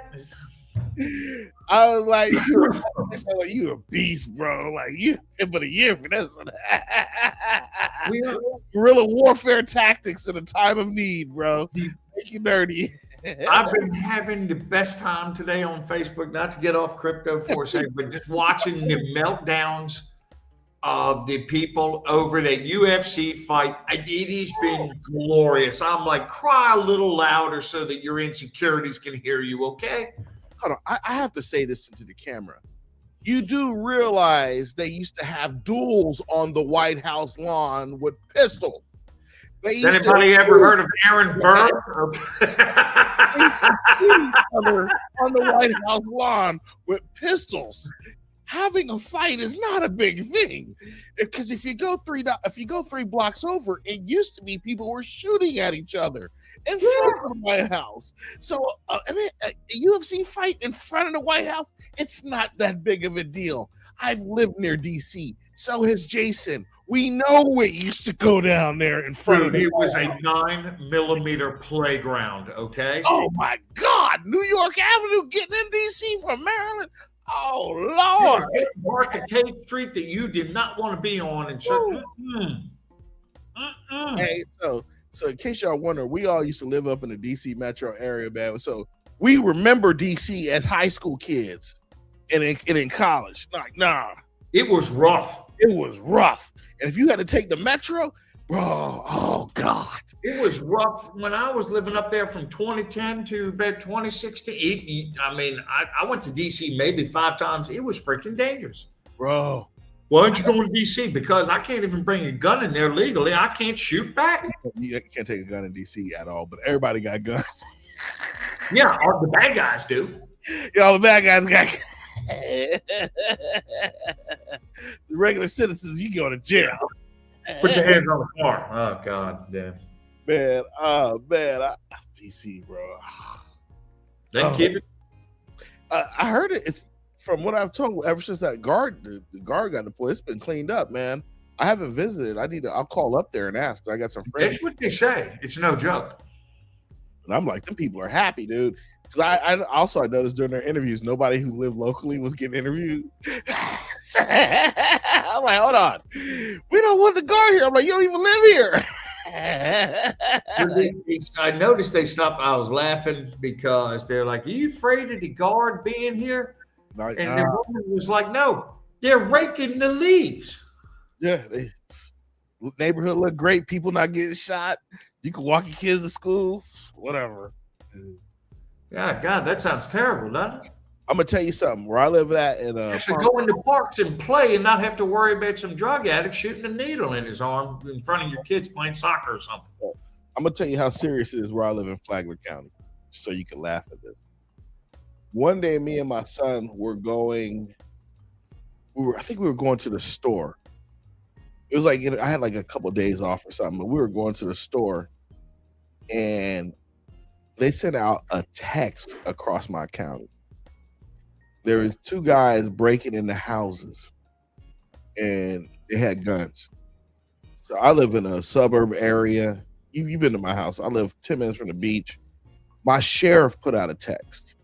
I was like, you a beast, bro. Like, you but a year for this one. Guerrilla warfare tactics in a time of need, bro. Thank you, Nerdy. I've been having the best time today on Facebook, not to get off crypto for a second, but just watching the meltdowns of the people over that UFC fight. It has been glorious. I'm like, cry a little louder so that your insecurities can hear you, okay? Hold on. I have to say this into the camera. You do realize they used to have duels on the White House lawn with pistols. Has anybody ever heard of Aaron Burr? On the White House lawn with pistols. Having a fight is not a big thing, because if you go three blocks over, it used to be people were shooting at each other in front of the White House. So a UFC fight in front of the White House, it's not that big of a deal. I've lived near DC. So has Jason. We know it used to go down there in front of it was a 9mm playground, okay? Oh my God, New York Avenue getting in DC from Maryland. Oh Lord, Mark the K Street that you did not want to be on, and so. Hey, so in case y'all wonder, we all used to live up in the DC metro area, man. So we remember DC as high school kids, and in college. Like, nah, it was rough. It was rough, and if you had to take the metro, bro, oh God, it was rough when I was living up there from 2010 to about 2016. I mean, I went to DC maybe 5 times. It was freaking dangerous, bro. Why aren't you going to DC? Because I can't even bring a gun in there legally. I can't shoot back. You can't take a gun in DC at all, but everybody got guns. Yeah, all the bad guys do. Yeah, all the bad guys got. The regular citizens, you go to jail. Put your hands on the car. Oh God, damn. Man, DC, bro. They keep it. I heard it. It's from what I've told. Ever since that guard, the guard got deployed, it's been cleaned up, man. I haven't visited. I'll call up there and ask. I got some friends. That's what they say. It's no joke. And I'm like, them people are happy, dude. Because I noticed during their interviews, nobody who lived locally was getting interviewed. I'm like, hold on. We don't want the guard here. I'm like, you don't even live here. I noticed they stopped. I was laughing because they're like, are you afraid of the guard being here? And the woman was like, no, they're raking the leaves. Yeah. Neighborhood look great. People not getting shot. You can walk your kids to school. Whatever. Yeah, God, that sounds terrible, doesn't it? I'm gonna tell you something. Where I live at, actually go into parks and play and not have to worry about some drug addict shooting a needle in his arm in front of your kids playing soccer or something. I'm gonna tell you how serious it is where I live in Flagler County, so you can laugh at this. One day, me and my son were going. I think we were going to the store. It was like I had like a couple of days off or something, but we were going to the store, and they sent out a text across my county. There was 2 guys breaking into houses, and they had guns. So I live in a suburb area. You've been to my house. I live 10 minutes from the beach. My sheriff put out a text.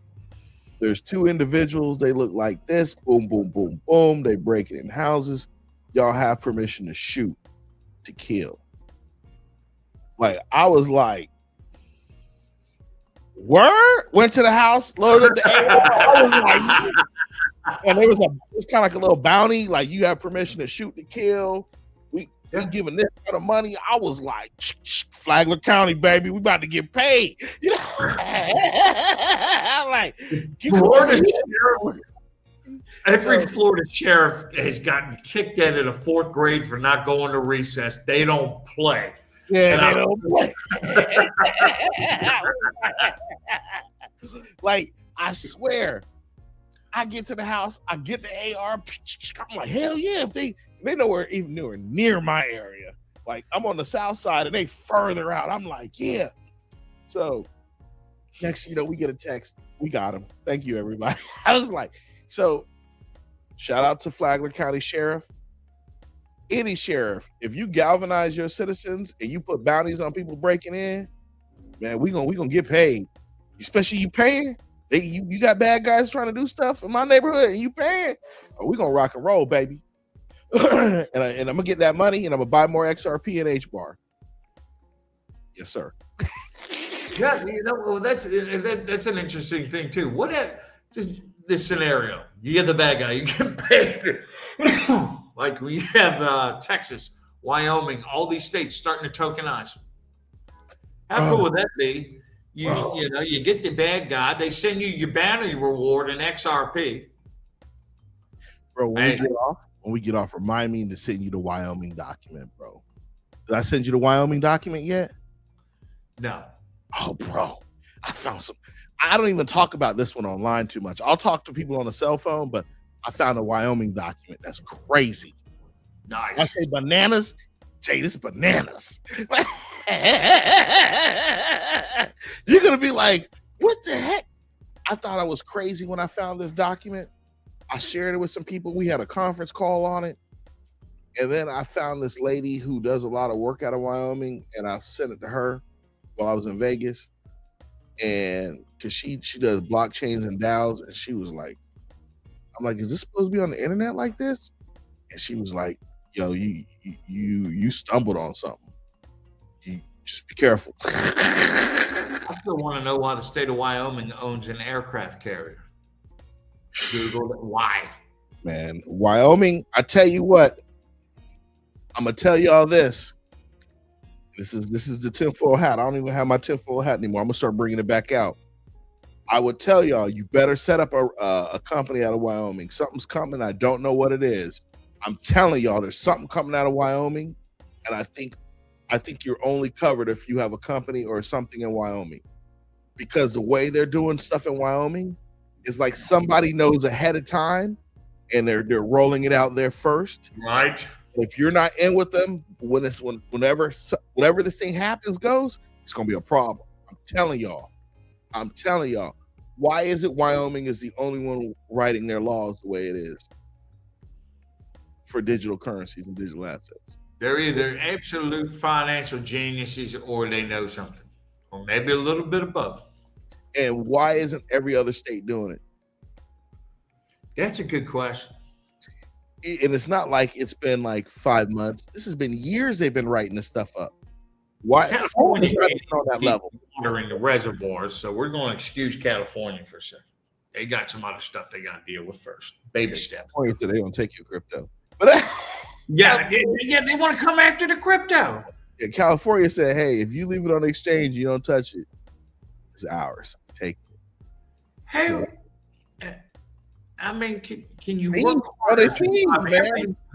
There's 2 individuals. They look like this. Boom, boom, boom, boom. They breaking in houses. Y'all have permission to shoot, to kill. Like, I was like, word? Went to the house, loaded the AR. I was like, and it's kind of like a little bounty. Like, you have permission to shoot, to kill. We giving this kind of money. I was like, Flagler County, baby, we about to get paid. You know, I'm like, every Florida sheriff has gotten kicked out of the 4th grade for not going to recess. They don't play. Yeah, And they don't play. Like, I swear, I get to the house, I get the AR. I'm like, hell yeah! If they nowhere even near my area. Like, I'm on the south side and they further out. I'm like, yeah. So next, we get a text. We got him. Thank you, everybody. I was like, so shout out to Flagler County Sheriff. Any sheriff, if you galvanize your citizens and you put bounties on people breaking in, man, we gonna get paid. Especially you paying. You got bad guys trying to do stuff in my neighborhood and you paying. Oh, we gonna rock and roll, baby. and I'm gonna get that money and I'm gonna buy more XRP and HBAR. Yes, sir. Yeah, that's an interesting thing too. What just this scenario? You get the bad guy, you get paid. Like we have Texas, Wyoming, all these states starting to tokenize. How cool would that be? You get the bad guy, they send you your bounty reward in XRP. Bro, when we get off, remind me to send you the Wyoming document, bro. Did I send you the Wyoming document yet? No. Oh, bro, I found some. I don't even talk about this one online too much. I'll talk to people on a cell phone, but I found a Wyoming document that's crazy. Nice. I say bananas. Jay, this is bananas. You're going to be like, what the heck? I thought I was crazy when I found this document. I shared it with some people. We had a conference call on it. And then I found this lady who does a lot of work out of Wyoming, and I sent it to her while I was in Vegas. And because she does blockchains and DAOs, and she was like, I'm like, is this supposed to be on the internet like this? And she was like, yo, you stumbled on something. You just be careful. I still want to know why the state of Wyoming owns an aircraft carrier. Google it. Why? Man, Wyoming, I tell you what, I'm gonna tell y'all this. This is the tinfoil hat. I don't even have my tinfoil hat anymore. I'm gonna start bringing it back out. I would tell y'all, you better set up a company out of Wyoming. Something's coming. I don't know what it is. I'm telling y'all, there's something coming out of Wyoming, and I think you're only covered if you have a company or something in Wyoming, because the way they're doing stuff in Wyoming is like somebody knows ahead of time, and they're rolling it out there first. Right. If you're not in with them, whenever this thing happens goes, it's gonna be a problem. I'm telling y'all. Why is it Wyoming is the only one writing their laws the way it is for digital currencies and digital assets? They're either absolute financial geniuses or they know something, or maybe a little bit of both. And why isn't every other state doing it? That's a good question. And it's not like it's been like 5 months. This has been years they've been writing this stuff up. Why California on that level? Water in the reservoirs, so we're going to excuse California for a second. They got some other stuff they got to deal with first. Baby steps. They're going to take your crypto. But yeah, they want to come after the crypto. Yeah, California said, hey, if you leave it on the exchange, you don't touch it. It's ours. Take it. Hey, so, I mean, can you work hard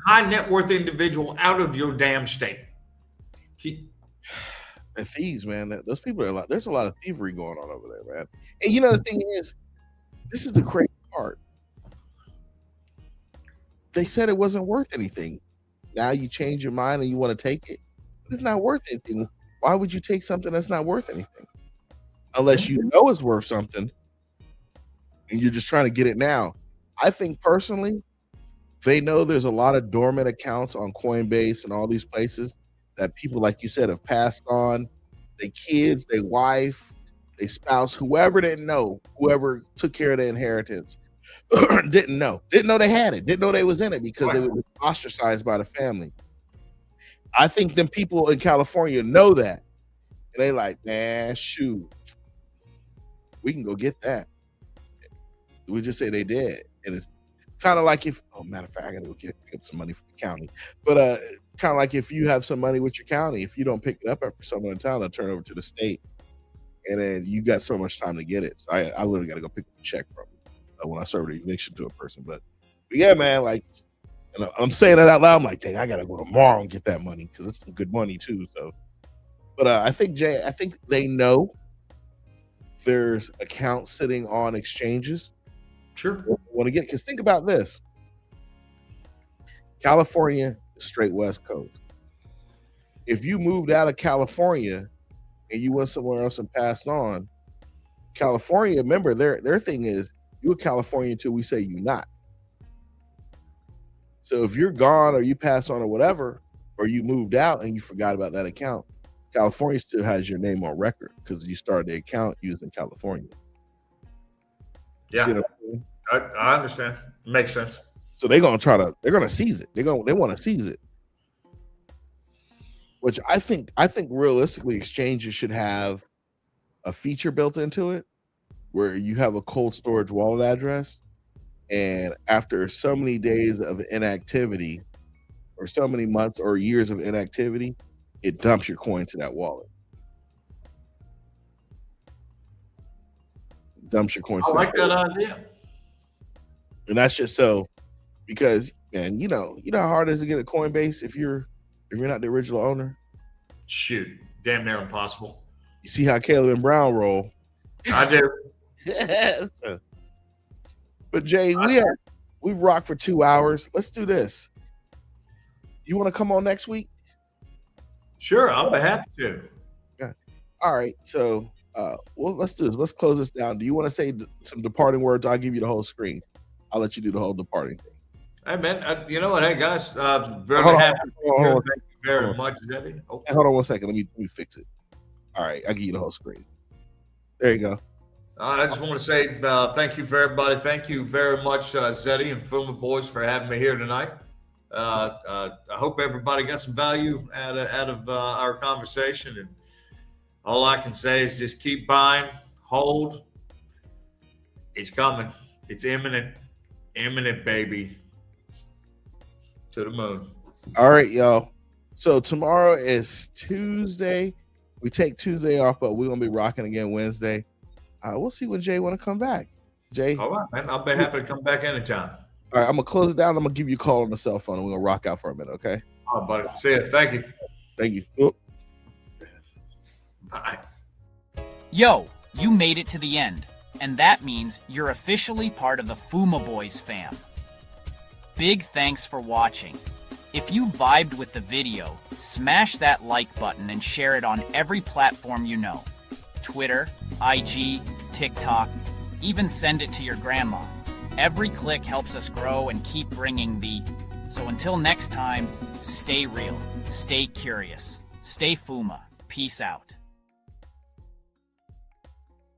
high net worth individual out of your damn state? The thieves, man. Those people are a lot. There's a lot of thievery going on over there, man. And you know the thing is, this is the crazy part. They said it wasn't worth anything. Now you change your mind and you want to take it. It's not worth anything. Why would you take something that's not worth anything? Unless you know it's worth something and you're just trying to get it now. I think personally, they know there's a lot of dormant accounts on Coinbase and all these places that people, like you said, have passed on. Their kids, their wife, their spouse, whoever didn't know, whoever took care of their inheritance, didn't know they had it, didn't know they was in it because they were ostracized by the family. I think them people in California know that. And they like, man, shoot, we can go get that. We just say they did. And it's kind of like if, matter of fact, I got to go pick up some money from the county. But kind of like if you have some money with your county, if you don't pick it up after someone in town, they'll turn it over to the state. And then you got so much time to get it. So I literally got to go pick up a check from when I serve the eviction to a person. But yeah, man, like, and I'm saying that out loud. I'm like, dang, I got to go tomorrow and get that money because it's some good money too. So But I think Jay, I think they know there's accounts sitting on exchanges. Sure. Want to get, because think about this: California is straight West Coast. If you moved out of California and you went somewhere else and passed on, California, remember their thing is you a Californian until we say you not. So if you're gone or you passed on or whatever, or you moved out and you forgot about that account, California still has your name on record because you started the account using California. Yeah, I understand. Makes sense. So they're gonna seize it. They want to seize it. Which I think realistically exchanges should have a feature built into it where you have a cold storage wallet address, and after so many days of inactivity or so many months or years of inactivity, it dumps your coin to that wallet. Dumps your coin. I like that idea. And that's just so, because, man, you know how hard it is to get a Coinbase if you're not the original owner. Shoot, damn near impossible. You see how Caleb and Brown roll. I do. Yes. But Jay, we've rocked for 2 hours. Let's do this. You want to come on next week? Sure, I'll be happy to. Yeah. All right. So, well, let's do this. Let's close this down. Do you want to say some departing words? I'll give you the whole screen. I'll let you do the whole departing thing. Hey, man, you know what? Hey, guys, very happy to be here. Thank you very much, Debbie. Oh. Hey, hold on 1 second. Let me fix it. All right. I'll give you the whole screen. There you go. I just want to say thank you for everybody. Thank you very much, Zeddy and FUMA Boy'Z, for having me here tonight. I hope everybody got some value out of our conversation. And all I can say is just keep buying, hold. It's coming. It's imminent, baby. To the moon. All right, y'all. So tomorrow is Tuesday. We take Tuesday off, but we're gonna be rocking again Wednesday. We'll see when Jay want to come back. Jay. All right, man. I'll be happy to come back anytime. All right, I'm gonna close it down. I'm gonna give you a call on the cell phone, and we're gonna rock out for a minute, okay? All right, buddy. See you. Thank you. Thank you. Oh. Bye. Yo, you made it to the end, and that means you're officially part of the FUMA Boy'Z fam. Big thanks for watching. If you vibed with the video, smash that like button and share it on every platform you know. Twitter, IG, TikTok, even send it to your grandma. Every click helps us grow and keep bringing the... So until next time, stay real, stay curious, stay FUMA. Peace out.